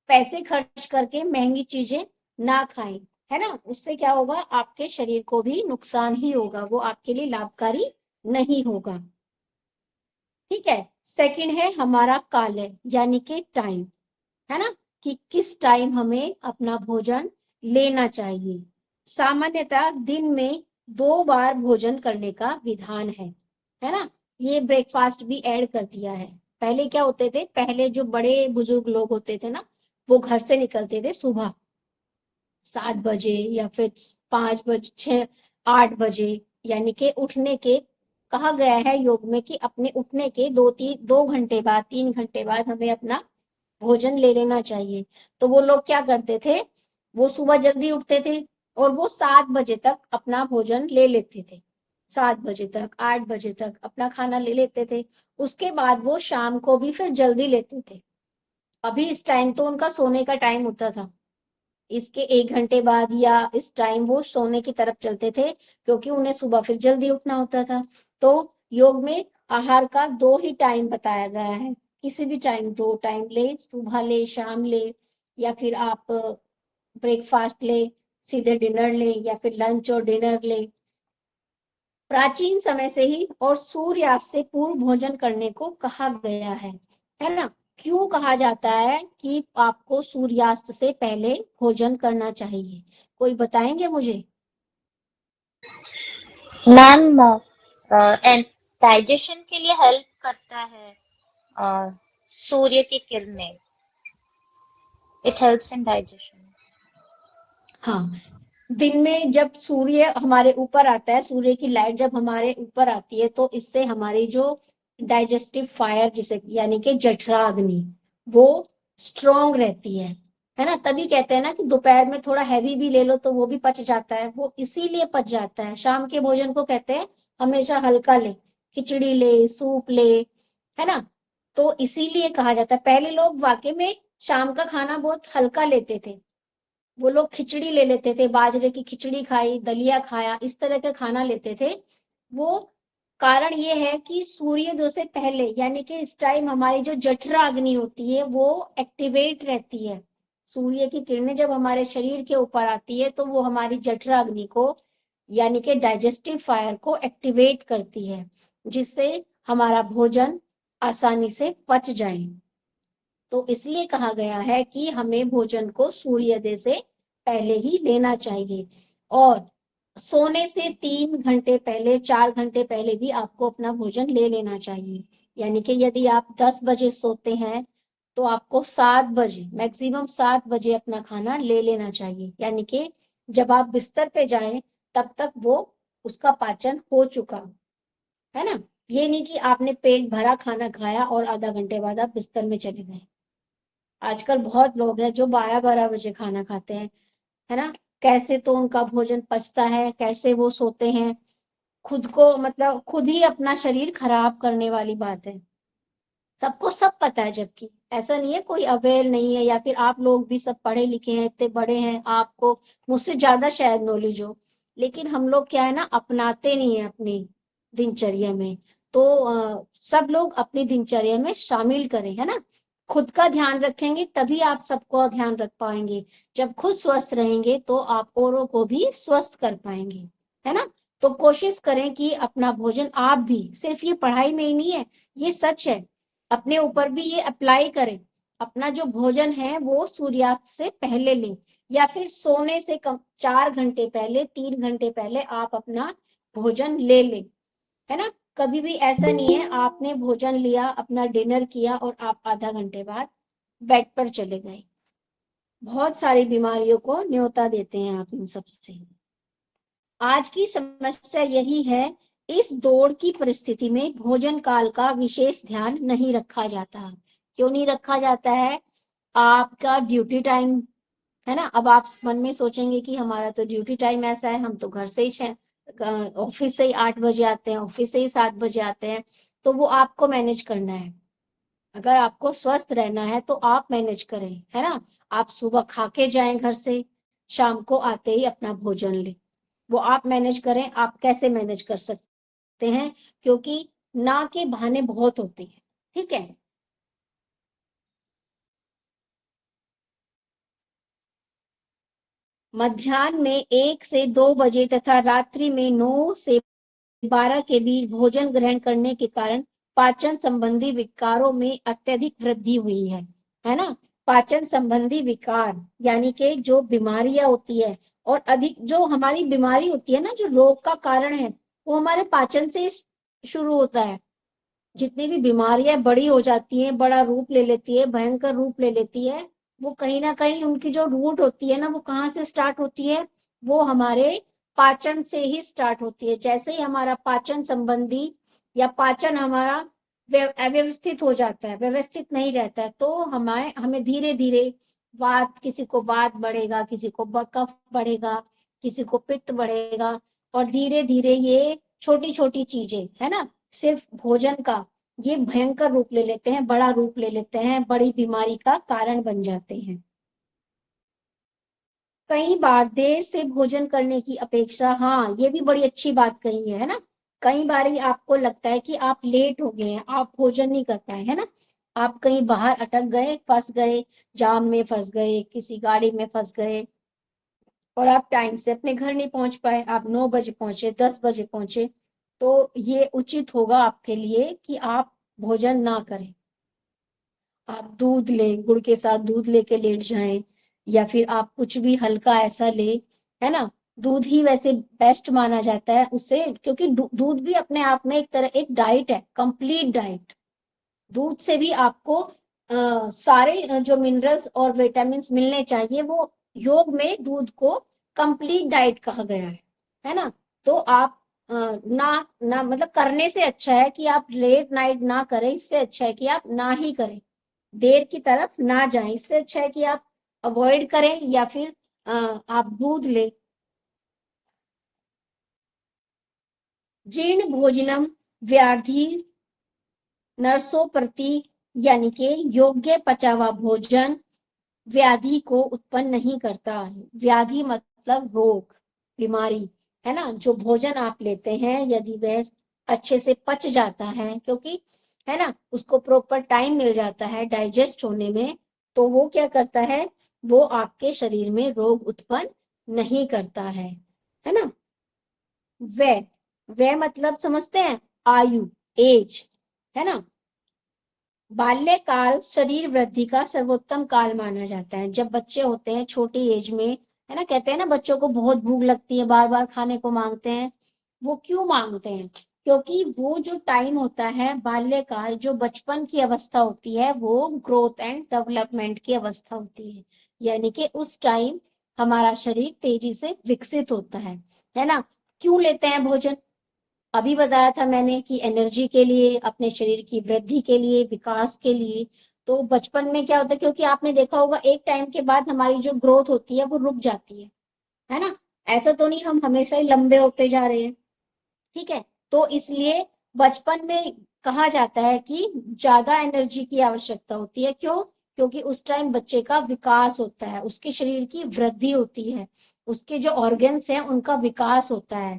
पैसे खर्च करके महंगी चीजें ना खाएं, है ना। उससे क्या होगा, आपके शरीर को भी नुकसान ही होगा, वो आपके लिए लाभकारी नहीं होगा। ठीक है। सेकंड है हमारा काल, यानी कि टाइम, है ना, कि किस टाइम हमें अपना भोजन लेना चाहिए। सामान्यतः दिन में 2 बार भोजन करने का विधान है ना। ये ब्रेकफास्ट भी ऐड कर दिया है। पहले क्या होते थे, पहले जो बड़े बुजुर्ग लोग होते थे ना, वो घर से निकलते थे सुबह 7 बजे या फिर 5 बजे, 8 बजे, यानी कि उठने के, कहा गया है योग में कि अपने उठने के 2 घंटे बाद, 3 घंटे बाद हमें अपना भोजन ले लेना चाहिए। तो वो लोग क्या करते थे, वो सुबह जल्दी उठते थे और वो 7 बजे तक अपना भोजन ले लेते थे, 7 बजे तक, 8 बजे तक अपना खाना ले लेते थे। उसके बाद वो शाम को भी फिर जल्दी लेते थे। अभी इस टाइम तो उनका सोने का टाइम होता था, इसके 1 घंटे बाद या इस टाइम वो सोने की तरफ चलते थे, क्योंकि उन्हें सुबह फिर जल्दी उठना होता था। तो योग में आहार का 2 ही टाइम बताया गया है, किसी भी टाइम 2 टाइम ले, सुबह ले, शाम ले, या फिर आप ब्रेकफास्ट ले, सीधे डिनर ले, या फिर लंच और डिनर ले। प्राचीन समय से ही और सूर्यास्त से पूर्व भोजन करने को कहा गया है ना। क्यों कहा जाता है कि आपको सूर्यास्त से पहले भोजन करना चाहिए, कोई बताएंगे मुझे। मैम डाइजेशन के लिए हेल्प करता है सूर्य की किरणें, इट हेल्प्स इन डाइजेशन। हाँ, दिन में जब सूर्य हमारे ऊपर आता है, सूर्य की लाइट जब हमारे ऊपर आती है, तो इससे हमारी जो डाइजेस्टिव फायर जिसे, यानी कि जठराग्नि, वो स्ट्रॉन्ग रहती है ना। तभी कहते हैं ना कि दोपहर में थोड़ा हैवी भी ले लो तो वो भी पच जाता है, वो इसीलिए पच जाता है। शाम के भोजन को कहते हैं हमेशा हल्का ले, खिचड़ी ले, सूप ले, है ना। तो इसीलिए कहा जाता है, पहले लोग वाकई में शाम का खाना बहुत हल्का लेते थे, वो लोग खिचड़ी ले लेते थे, बाजरे की खिचड़ी खाई, दलिया खाया, इस तरह का खाना लेते थे। वो कारण ये है कि सूर्योदय से पहले यानी कि इस टाइम हमारी जो जठरा अग्नि होती है वो एक्टिवेट रहती है। सूर्य की किरणें जब हमारे शरीर के ऊपर आती है तो वो हमारी जठरा अग्नि को यानी कि डाइजेस्टिव फायर को एक्टिवेट करती है, जिससे हमारा भोजन आसानी से पच जाए। तो इसलिए कहा गया है कि हमें भोजन को सूर्योदय से पहले ही लेना चाहिए, और सोने से 3 घंटे पहले 4 घंटे पहले भी आपको अपना भोजन ले लेना चाहिए। यानी कि यदि आप 10 बजे सोते हैं तो आपको 7 बजे मैक्सिमम 7 बजे अपना खाना ले लेना चाहिए। यानी कि जब आप बिस्तर पे जाएं तब तक वो उसका पाचन हो चुका है ना। ये नहीं कि आपने पेट भरा खाना खाया और आधा घंटे बाद आप बिस्तर में चले गए। आजकल बहुत लोग हैं जो 12-12 बजे खाना खाते हैं, है ना। कैसे तो उनका भोजन पचता है, कैसे वो सोते हैं, खुद को मतलब खुद ही अपना शरीर खराब करने वाली बात है। सबको सब पता है, जबकि ऐसा नहीं है कोई अवेयर नहीं है, या फिर आप लोग भी सब पढ़े लिखे हैं, इतने बड़े हैं, आपको मुझसे ज्यादा शायद नॉलेज हो, लेकिन हम लोग क्या है ना अपनाते नहीं है अपनी दिनचर्या में। तो सब लोग अपनी दिनचर्या में शामिल करें, है ना। खुद का ध्यान रखेंगे तभी आप सबको ध्यान रख पाएंगे। जब खुद स्वस्थ रहेंगे तो आप औरों को भी स्वस्थ कर पाएंगे, है ना। तो कोशिश करें कि अपना भोजन आप भी, सिर्फ ये पढ़ाई में ही नहीं है, ये सच है, अपने ऊपर भी ये अप्लाई करें। अपना जो भोजन है वो सूर्यास्त से पहले लें, या फिर सोने से कम 4 घंटे पहले 3 घंटे पहले आप अपना भोजन ले लें, है ना। कभी भी ऐसा नहीं है आपने भोजन लिया, अपना डिनर किया और आप आधा घंटे बाद बेड पर चले गए। बहुत सारी बीमारियों को न्योता देते हैं आप इन सब से। आज की समस्या यही है, इस दौड़ की परिस्थिति में भोजन काल का विशेष ध्यान नहीं रखा जाता। क्यों नहीं रखा जाता है? आपका ड्यूटी टाइम है ना। अब आप मन में सोचेंगे कि हमारा तो ड्यूटी टाइम ऐसा है, हम तो घर से ही ऑफिस से ही 8 बजे आते हैं, ऑफिस से ही 7 बजे आते हैं, तो वो आपको मैनेज करना है। अगर आपको स्वस्थ रहना है तो आप मैनेज करें, है ना। आप सुबह खा के जाएं घर से, शाम को आते ही अपना भोजन लें, वो आप मैनेज करें। आप कैसे मैनेज कर सकते हैं? क्योंकि ना के बहाने बहुत होते हैं, ठीक है। मध्याह्न में 1 से 2 बजे तथा रात्रि में 9 से 12 के बीच भोजन ग्रहण करने के कारण पाचन संबंधी विकारों में अत्यधिक वृद्धि हुई है ना। पाचन संबंधी विकार यानी कि जो बीमारियां होती है, और अधिक जो हमारी बीमारी होती है ना, जो रोग का कारण है, वो हमारे पाचन से शुरू होता है। जितनी भी बीमारियां बड़ी हो जाती हैं, बड़ा रूप ले लेती है, भयंकर रूप ले लेती है, वो कहीं ना कहीं उनकी जो रूट होती है ना, वो कहाँ से स्टार्ट होती है? वो हमारे पाचन से ही स्टार्ट होती है। जैसे ही हमारा पाचन संबंधी या पाचन हमारा अव्यवस्थित हो जाता है, व्यवस्थित नहीं रहता है, तो हमें धीरे धीरे वात, किसी को वात बढ़ेगा, किसी को कफ बढ़ेगा, किसी को पित्त बढ़ेगा, और धीरे धीरे ये छोटी छोटी चीजें है ना, सिर्फ भोजन का ये भयंकर रूप ले लेते हैं, बड़ा रूप ले लेते हैं, बड़ी बीमारी का कारण बन जाते हैं। कई बार देर से भोजन करने की अपेक्षा, हाँ ये भी बड़ी अच्छी बात कही है ना। कई बार आपको लगता है कि आप लेट हो गए हैं, आप भोजन नहीं कर पाए, है ना। आप कहीं बाहर अटक गए, फंस गए, जाम में फंस गए, किसी गाड़ी में फंस गए, और आप टाइम से अपने घर नहीं पहुंच पाए, आप 9 बजे पहुंचे, 10 बजे पहुंचे, तो ये उचित होगा आपके लिए कि आप भोजन ना करें। आप दूध लें, गुड़ के साथ दूध लेके लेट जाएं, या फिर आप कुछ भी हल्का ऐसा ले, है ना। दूध ही वैसे बेस्ट माना जाता है उससे, क्योंकि दूध भी अपने आप में एक तरह एक डाइट है, कंप्लीट डाइट। दूध से भी आपको सारे जो मिनरल्स और विटामिन मिलने चाहिए, वो योग में दूध को कंप्लीट डाइट कहा गया है ना। तो आप ना ना मतलब करने से अच्छा है कि आप लेट नाइट ना करें, इससे अच्छा है कि आप ना ही करें, देर की तरफ ना जाएं, इससे अच्छा है कि आप अवॉइड करें, या फिर आप दूध लें। जीर्ण भोजनम व्याधि नरसों प्रति यानी कि योग्य पचा हुआ भोजन व्याधि को उत्पन्न नहीं करता है। व्याधि मतलब रोग, बीमारी, है ना। जो भोजन आप लेते हैं यदि वह अच्छे से पच जाता है, क्योंकि है ना उसको प्रॉपर टाइम मिल जाता है डाइजेस्ट होने में, तो वो क्या करता है, वो आपके शरीर में रोग उत्पन्न नहीं करता है ना। वह मतलब समझते हैं, आयु, एज, है ना। बाल्यकाल शरीर वृद्धि का सर्वोत्तम काल माना जाता है। जब बच्चे होते हैं छोटी एज में, है ना, कहते हैं ना बच्चों को बहुत भूख लगती है, बार बार खाने को मांगते हैं। वो क्यों मांगते हैं? क्योंकि वो जो टाइम होता है बाल्यकाल, जो बचपन की अवस्था होती है, वो ग्रोथ एंड डेवलपमेंट की अवस्था होती है। यानी कि उस टाइम हमारा शरीर तेजी से विकसित होता है ना। क्यों लेते हैं भोजन? अभी बताया था मैंने कि एनर्जी के लिए, अपने शरीर की वृद्धि के लिए, विकास के लिए। तो बचपन में क्या होता है, क्योंकि आपने देखा होगा एक टाइम के बाद हमारी जो ग्रोथ होती है वो रुक जाती है ना। ऐसा तो नहीं हम हमेशा ही लंबे होते जा रहे हैं, ठीक है। तो इसलिए बचपन में कहा जाता है कि ज्यादा एनर्जी की आवश्यकता होती है। क्यों? क्योंकि उस टाइम बच्चे का विकास होता है, उसके शरीर की वृद्धि होती है, उसके जो ऑर्गन्स हैं उनका विकास होता है।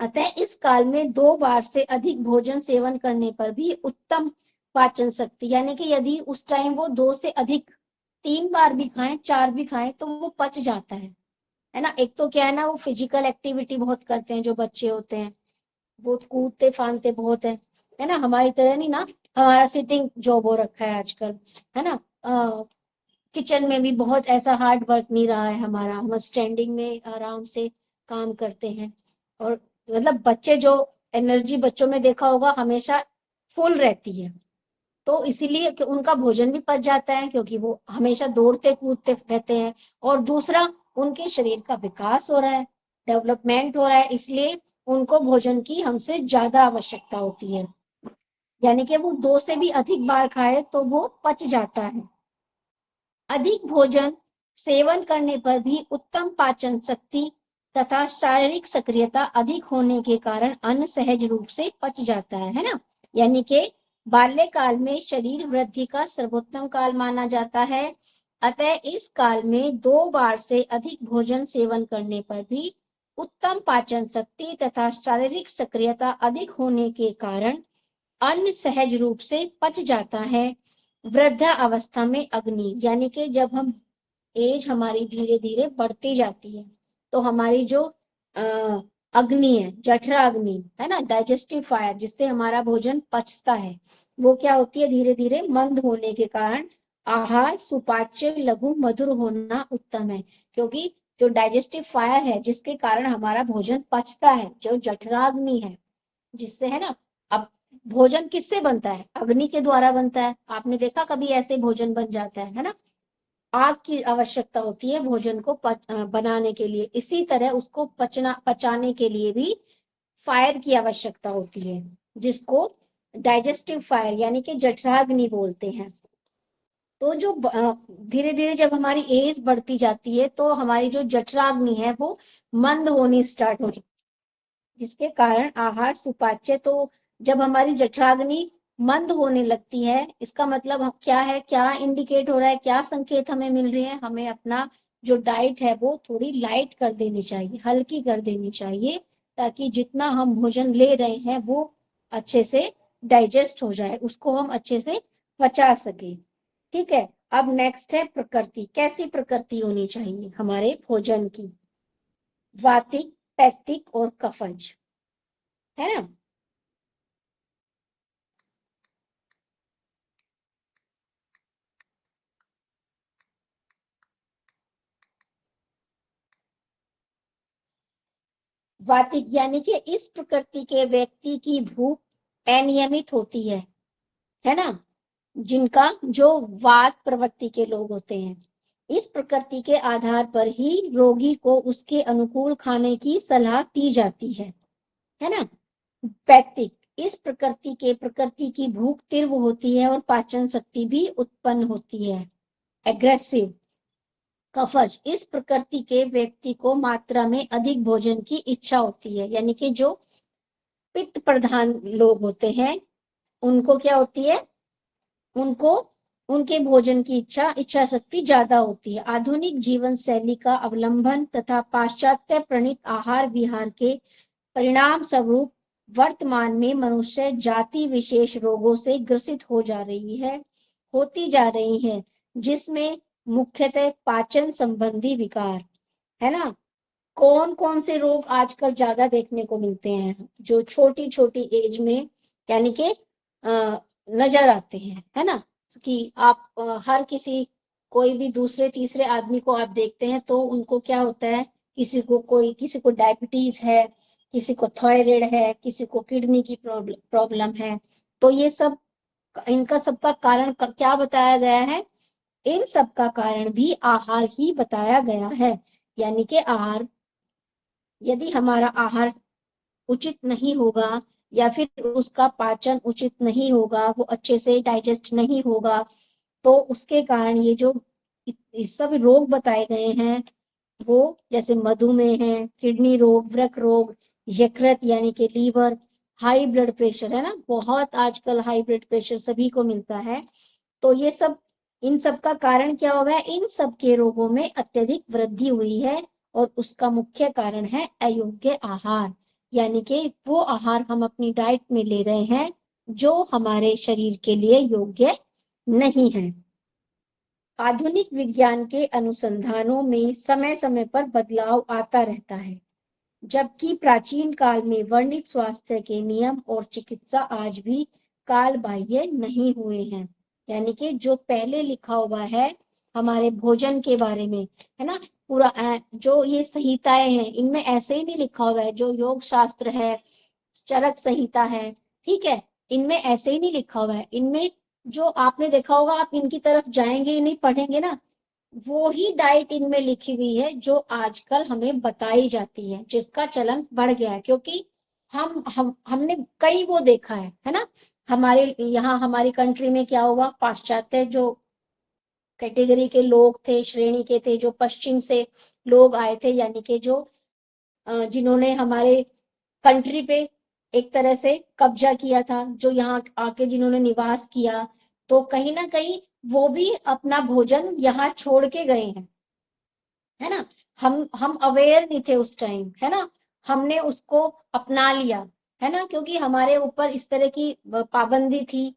अतः इस काल में 2 बार से अधिक भोजन सेवन करने पर भी उत्तम पाचन शक्ति, यानी कि यदि उस टाइम वो 2 से अधिक, 3 बार भी खाएं, 4 भी खाएं, तो वो पच जाता है ना। एक तो क्या है ना, वो फिजिकल एक्टिविटी बहुत करते हैं जो बच्चे होते हैं, वो कूदते फांदते बहुत है ना। हमारी तरह नहीं ना, हमारा सिटिंग जॉब हो रखा है आजकल, है ना। किचन में भी बहुत ऐसा हार्ड वर्क नहीं रहा है हमारा, हम स्टैंडिंग में आराम से काम करते हैं। और मतलब बच्चे जो, एनर्जी बच्चों में देखा होगा हमेशा फुल रहती है, तो इसीलिए कि उनका भोजन भी पच जाता है, क्योंकि वो हमेशा दौड़ते कूदते रहते हैं। और दूसरा, उनके शरीर का विकास हो रहा है, डेवलपमेंट हो रहा है, इसलिए उनको भोजन की हमसे ज्यादा आवश्यकता होती है। यानी कि वो 2 से भी अधिक बार खाए तो वो पच जाता है। अधिक भोजन सेवन करने पर भी उत्तम पाचन शक्ति तथा शारीरिक सक्रियता अधिक होने के कारण अन्न सहज रूप से पच जाता है ना। यानी कि बाल्यकाल में शरीर वृद्धि का सर्वोत्तम काल माना जाता है। अतः इस काल में 2 बार से अधिक भोजन सेवन करने पर भी उत्तम पाचन शक्ति तथा शारीरिक सक्रियता अधिक होने के कारण अन्न सहज रूप से पच जाता है। वृद्धा अवस्था में अग्नि, यानी कि जब हम एज हमारी धीरे धीरे बढ़ती जाती है, तो हमारी जो अग्नि है, जठरा अग्नि, है ना, डाइजेस्टिव फायर, जिससे हमारा भोजन पचता है, वो क्या होती है, धीरे धीरे मंद होने के कारण आहार सुपाच्य लघु मधुर होना उत्तम है। क्योंकि जो डाइजेस्टिव फायर है जिसके कारण हमारा भोजन पचता है, जो जठराग्नि है, जिससे, है ना। अब भोजन किससे बनता है? अग्नि के द्वारा बनता है। आपने देखा कभी ऐसे भोजन बन जाता है ना। आग की आवश्यकता होती है भोजन को बनाने के लिए, इसी तरह उसको पचाने के लिए भी फायर की आवश्यकता होती है, जिसको डाइजेस्टिव फायर यानी कि जठराग्नि बोलते हैं। तो जो धीरे धीरे जब हमारी एज बढ़ती जाती है, तो हमारी जो जठराग्नि है वो मंद होनी स्टार्ट हो जाती है, जिसके कारण आहार सुपाच्य, तो जब हमारी जठराग्नि मंद होने लगती है, इसका मतलब क्या है, क्या इंडिकेट हो रहा है, क्या संकेत हमें मिल रहे हैं? हमें अपना जो डाइट है वो थोड़ी लाइट कर देनी चाहिए, हल्की कर देनी चाहिए, ताकि जितना हम भोजन ले रहे हैं वो अच्छे से डाइजेस्ट हो जाए, उसको हम अच्छे से पचा सके। ठीक है। अब नेक्स्ट है प्रकृति। कैसी प्रकृति होनी चाहिए हमारे भोजन की? वातिक, पैक्टिक और कफज, है ना। वातिक यानी कि इस प्रकृति के व्यक्ति की भूख अनियमित होती है ना। जिनका, जो वात प्रवृत्ति के लोग होते हैं, इस प्रकृति के आधार पर ही रोगी को उसके अनुकूल खाने की सलाह दी जाती है ना। पैक्टिक, इस प्रकृति की भूख तीव्र होती है और पाचन शक्ति भी उत्पन्न होती है। एग्रेसिव। कफज, इस प्रकृति के व्यक्ति को मात्रा में अधिक भोजन की इच्छा होती है, यानी कि जो पित्त प्रधान लोग होते हैं उनको क्या होती है, उनको उनके भोजन की इच्छा शक्ति ज्यादा होती है। आधुनिक जीवन शैली का अवलंबन तथा पाश्चात्य प्रणीत आहार विहार के परिणाम स्वरूप वर्तमान में मनुष्य जाति विशेष रोगों से ग्रसित होती जा रही है, जिसमें मुख्यतः पाचन संबंधी विकार, है ना। कौन कौन से रोग आजकल ज्यादा देखने को मिलते हैं, जो छोटी छोटी एज में यानी कि नजर आते हैं, है ना। कि आप हर किसी कोई भी दूसरे तीसरे आदमी को आप देखते हैं तो उनको क्या होता है, किसी को डायबिटीज है, किसी को थायराइड है, किसी को किडनी की प्रॉब्लम है। तो ये सब इनका सबका कारण क्या बताया गया है, इन सब का कारण भी आहार ही बताया गया है। यानी कि आहार, यदि हमारा आहार उचित नहीं होगा या फिर उसका पाचन उचित नहीं होगा, वो अच्छे से डाइजेस्ट नहीं होगा, तो उसके कारण ये जो सब रोग बताए गए हैं, वो जैसे मधुमेह है, किडनी रोग, वृक्क रोग, यकृत यानी कि लीवर, हाई ब्लड प्रेशर, है ना। बहुत आजकल हाई ब्लड प्रेशर सभी को मिलता है। तो ये सब, इन सब का कारण क्या हुआ है, इन सब के रोगों में अत्यधिक वृद्धि हुई है और उसका मुख्य कारण है अयोग्य आहार। यानी कि वो आहार हम अपनी डाइट में ले रहे हैं जो हमारे शरीर के लिए योग्य नहीं है। आधुनिक विज्ञान के अनुसंधानों में समय समय पर बदलाव आता रहता है, जबकि प्राचीन काल में वर्णित स्वास्थ्य के नियम और चिकित्सा आज भी काल बाह्य नहीं हुए हैं। यानी कि जो पहले लिखा हुआ है हमारे भोजन के बारे में, है ना, पूरा जो ये संहिताएं हैं, इनमें ऐसे ही नहीं लिखा हुआ है। जो योग शास्त्र है, चरक संहिता है, ठीक है, इनमें ऐसे ही नहीं लिखा हुआ है। इनमें जो आपने देखा होगा, आप इनकी तरफ जाएंगे नहीं, पढ़ेंगे ना, वो ही डाइट इनमें लिखी हुई है जो आजकल हमें बताई जाती है, जिसका चलन बढ़ गया है। क्योंकि हमने कई वो देखा है ना। हमारे यहाँ हमारी कंट्री में क्या हुआ, पाश्चात्य जो कैटेगरी के लोग थे, श्रेणी के थे, जो पश्चिम से लोग आए थे, यानी कि जो जिन्होंने हमारे कंट्री पे एक तरह से कब्जा किया था, जो यहाँ आके जिन्होंने निवास किया, तो कहीं ना कहीं वो भी अपना भोजन यहाँ छोड़ के गए हैं, है ना। हम अवेयर नहीं थे उस टाइम, है ना। हमने उसको अपना लिया, है ना, क्योंकि हमारे ऊपर इस तरह की पाबंदी थी,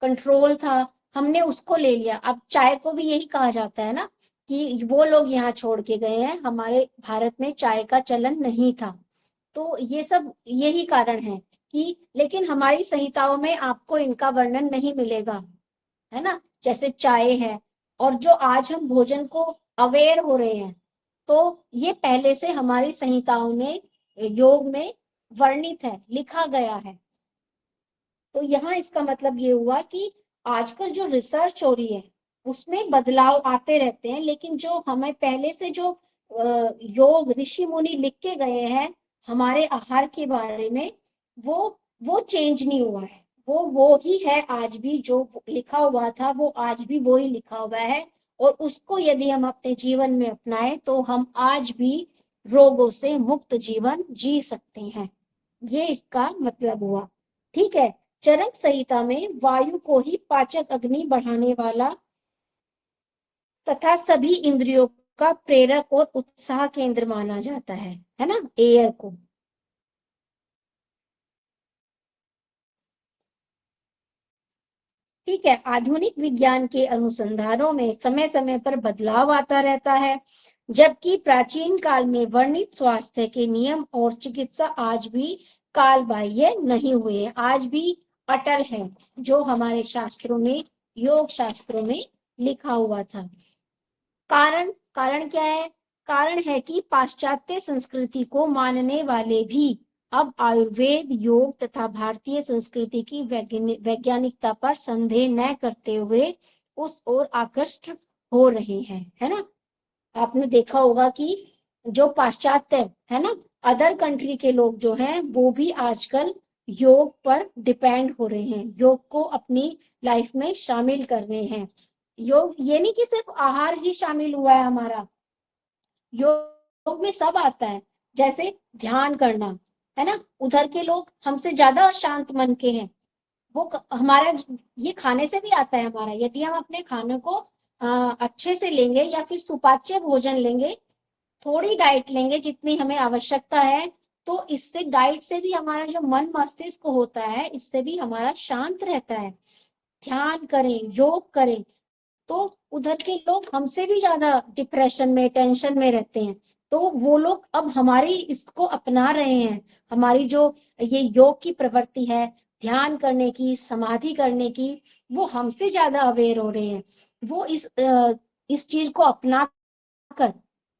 कंट्रोल था, हमने उसको ले लिया। अब चाय को भी यही कहा जाता है ना, कि वो लोग यहाँ छोड़ के गए हैं, हमारे भारत में चाय का चलन नहीं था। तो ये सब यही कारण है कि, लेकिन हमारी संहिताओं में आपको इनका वर्णन नहीं मिलेगा, है ना। जैसे चाय है, और जो आज हम भोजन को अवेयर हो रहे हैं, तो ये पहले से हमारी संहिताओं में, योग में वर्णित है, लिखा गया है। तो यहाँ इसका मतलब ये हुआ कि आजकल जो रिसर्च हो रही है उसमें बदलाव आते रहते हैं, लेकिन जो हमें पहले से जो योग ऋषि मुनि लिख के गए हैं हमारे आहार के बारे में, वो चेंज नहीं हुआ है। वो ही है आज भी, जो लिखा हुआ था वो आज भी वो ही लिखा हुआ है। और उसको यदि हम अपने जीवन में अपनाएं तो हम आज भी रोगों से मुक्त जीवन जी सकते हैं। ये इसका मतलब हुआ, ठीक है। चरक संहिता में वायु को ही पाचक अग्नि बढ़ाने वाला तथा सभी इंद्रियों का प्रेरक और उत्साह केंद्र माना जाता है ना, एयर को। ठीक है, आधुनिक विज्ञान के अनुसंधानों में समय समय पर बदलाव आता रहता है, जबकि प्राचीन काल में वर्णित स्वास्थ्य के नियम और चिकित्सा आज भी काल बाह्य नहीं हुए, आज भी अटल है, जो हमारे शास्त्रों में, योग शास्त्रों में लिखा हुआ था। कारण क्या है, कारण है कि पाश्चात्य संस्कृति को मानने वाले भी अब आयुर्वेद, योग तथा भारतीय संस्कृति की वैज्ञानिकता पर संदेह न करते हुए उस ओर आकृष्ट हो रहे हैं, है ना। आपने देखा होगा कि जो पाश्चात्य, है ना, अदर कंट्री के लोग जो हैं, वो भी आजकल योग पर डिपेंड हो रहे हैं, योग को अपनी लाइफ में शामिल कर रहे हैं। योग ये नहीं कि सिर्फ आहार ही शामिल हुआ है हमारा, योग में सब आता है। जैसे ध्यान करना, है ना, उधर के लोग हमसे ज्यादा शांत मन के हैं, वो हमारा ये खाने से भी आता है हमारा। यदि हम अपने खाने को अच्छे से लेंगे या फिर सुपाच्य भोजन लेंगे, थोड़ी डाइट लेंगे जितनी हमें आवश्यकता है, तो इससे डाइट से भी हमारा जो मन मस्तिष्क होता है, इससे भी हमारा शांत रहता है। ध्यान करें, योग करें, तो उधर के लोग हमसे भी ज्यादा डिप्रेशन में, टेंशन में रहते हैं। तो वो लोग अब हमारी इसको अपना रहे हैं, हमारी जो ये योग की प्रवृत्ति है, ध्यान करने की, समाधि करने की, वो हमसे ज्यादा अवेयर हो रहे हैं। वो इस चीज को अपना कर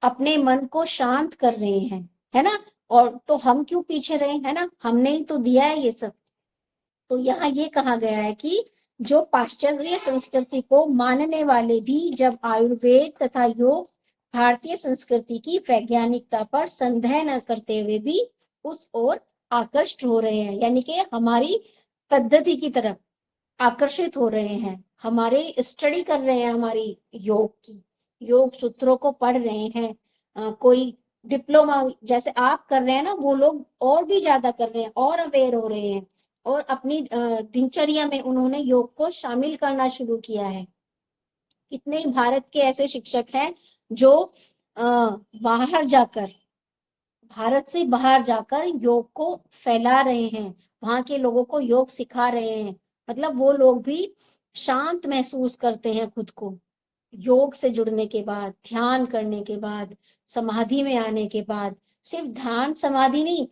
अपने मन को शांत कर रहे हैं, है ना। और तो हम क्यों पीछे रहे, है ना, हमने ही तो दिया है ये सब। तो यहाँ ये कहा गया है कि जो पाश्चात्य संस्कृति को मानने वाले भी जब आयुर्वेद तथा योग भारतीय संस्कृति की वैज्ञानिकता पर संदेह न करते हुए भी उस ओर आकर्षित हो रहे हैं, यानी कि हमारी पद्धति की तरफ आकर्षित हो रहे हैं, हमारे स्टडी कर रहे हैं, हमारी योग की, योग सूत्रों को पढ़ रहे हैं। कोई डिप्लोमा जैसे आप कर रहे हैं ना, वो लोग और भी ज्यादा कर रहे हैं और अवेयर हो रहे हैं, और अपनी दिनचर्या में उन्होंने योग को शामिल करना शुरू किया है। कितने भारत के ऐसे शिक्षक हैं जो बाहर जाकर, भारत से बाहर जाकर योग को फैला रहे हैं, वहां के लोगों को योग सिखा रहे हैं। मतलब वो लोग भी शांत महसूस करते हैं खुद को, योग से जुड़ने के बाद, ध्यान करने के बाद, समाधि में आने के बाद। सिर्फ ध्यान समाधि नहीं,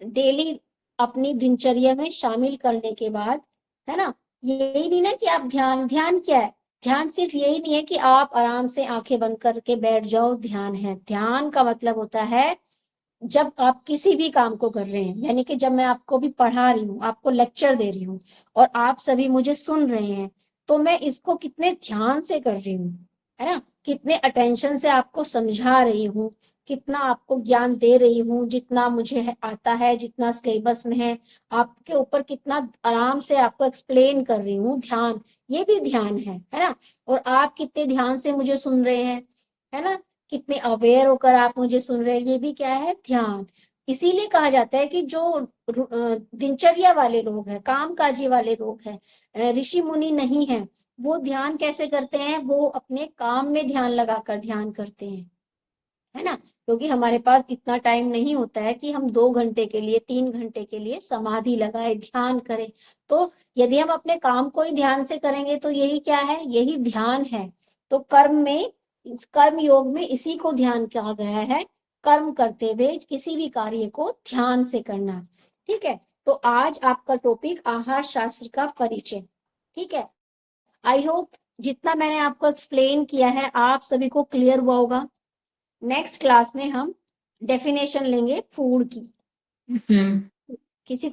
डेली अपनी दिनचर्या में शामिल करने के बाद, है ना। यही नहीं ना कि आप ध्यान क्या है, ध्यान सिर्फ यही नहीं है कि आप आराम से आंखें बंद करके बैठ जाओ, ध्यान है। ध्यान का मतलब होता है जब आप किसी भी काम को कर रहे हैं, यानी कि जब मैं आपको भी पढ़ा रही हूँ, आपको लेक्चर दे रही हूँ और आप सभी मुझे सुन रहे हैं, तो मैं इसको कितने ध्यान से कर रही हूँ, है ना, कितने अटेंशन से आपको समझा रही हूँ, कितना आपको ज्ञान दे रही हूँ, जितना मुझे आता है, जितना सिलेबस में है, आपके ऊपर कितना आराम से आपको एक्सप्लेन कर रही हूँ। ध्यान, ये भी ध्यान है ना। और आप कितने ध्यान से मुझे सुन रहे हैं, है ना, कितने अवेयर होकर आप मुझे सुन रहे हैं, ये भी क्या है, ध्यान। इसीलिए कहा जाता है कि जो दिनचर्या वाले लोग हैं, कामकाजी वाले लोग हैं, ऋषि मुनि नहीं है, वो ध्यान कैसे करते हैं, वो अपने काम में ध्यान लगाकर ध्यान करते हैं, है ना। क्योंकि हमारे पास इतना टाइम नहीं होता है कि हम 2 घंटे के लिए, 3 घंटे के लिए समाधि लगाए, ध्यान करें। तो यदि हम अपने काम को ही ध्यान से करेंगे तो यही क्या है, यही ध्यान है। तो कर्म में, इस कर्म योग में इसी को ध्यान कहा गया है, कर्म करते हुए किसी भी कार्य को ध्यान से करना। ठीक है, तो आज आपका टॉपिक आहार शास्त्र का परिचय। ठीक है, आई होप जितना मैंने आपको एक्सप्लेन किया है आप सभी को क्लियर हुआ होगा। नेक्स्ट क्लास में हम डेफिनेशन लेंगे फूड की। हम्म। किसी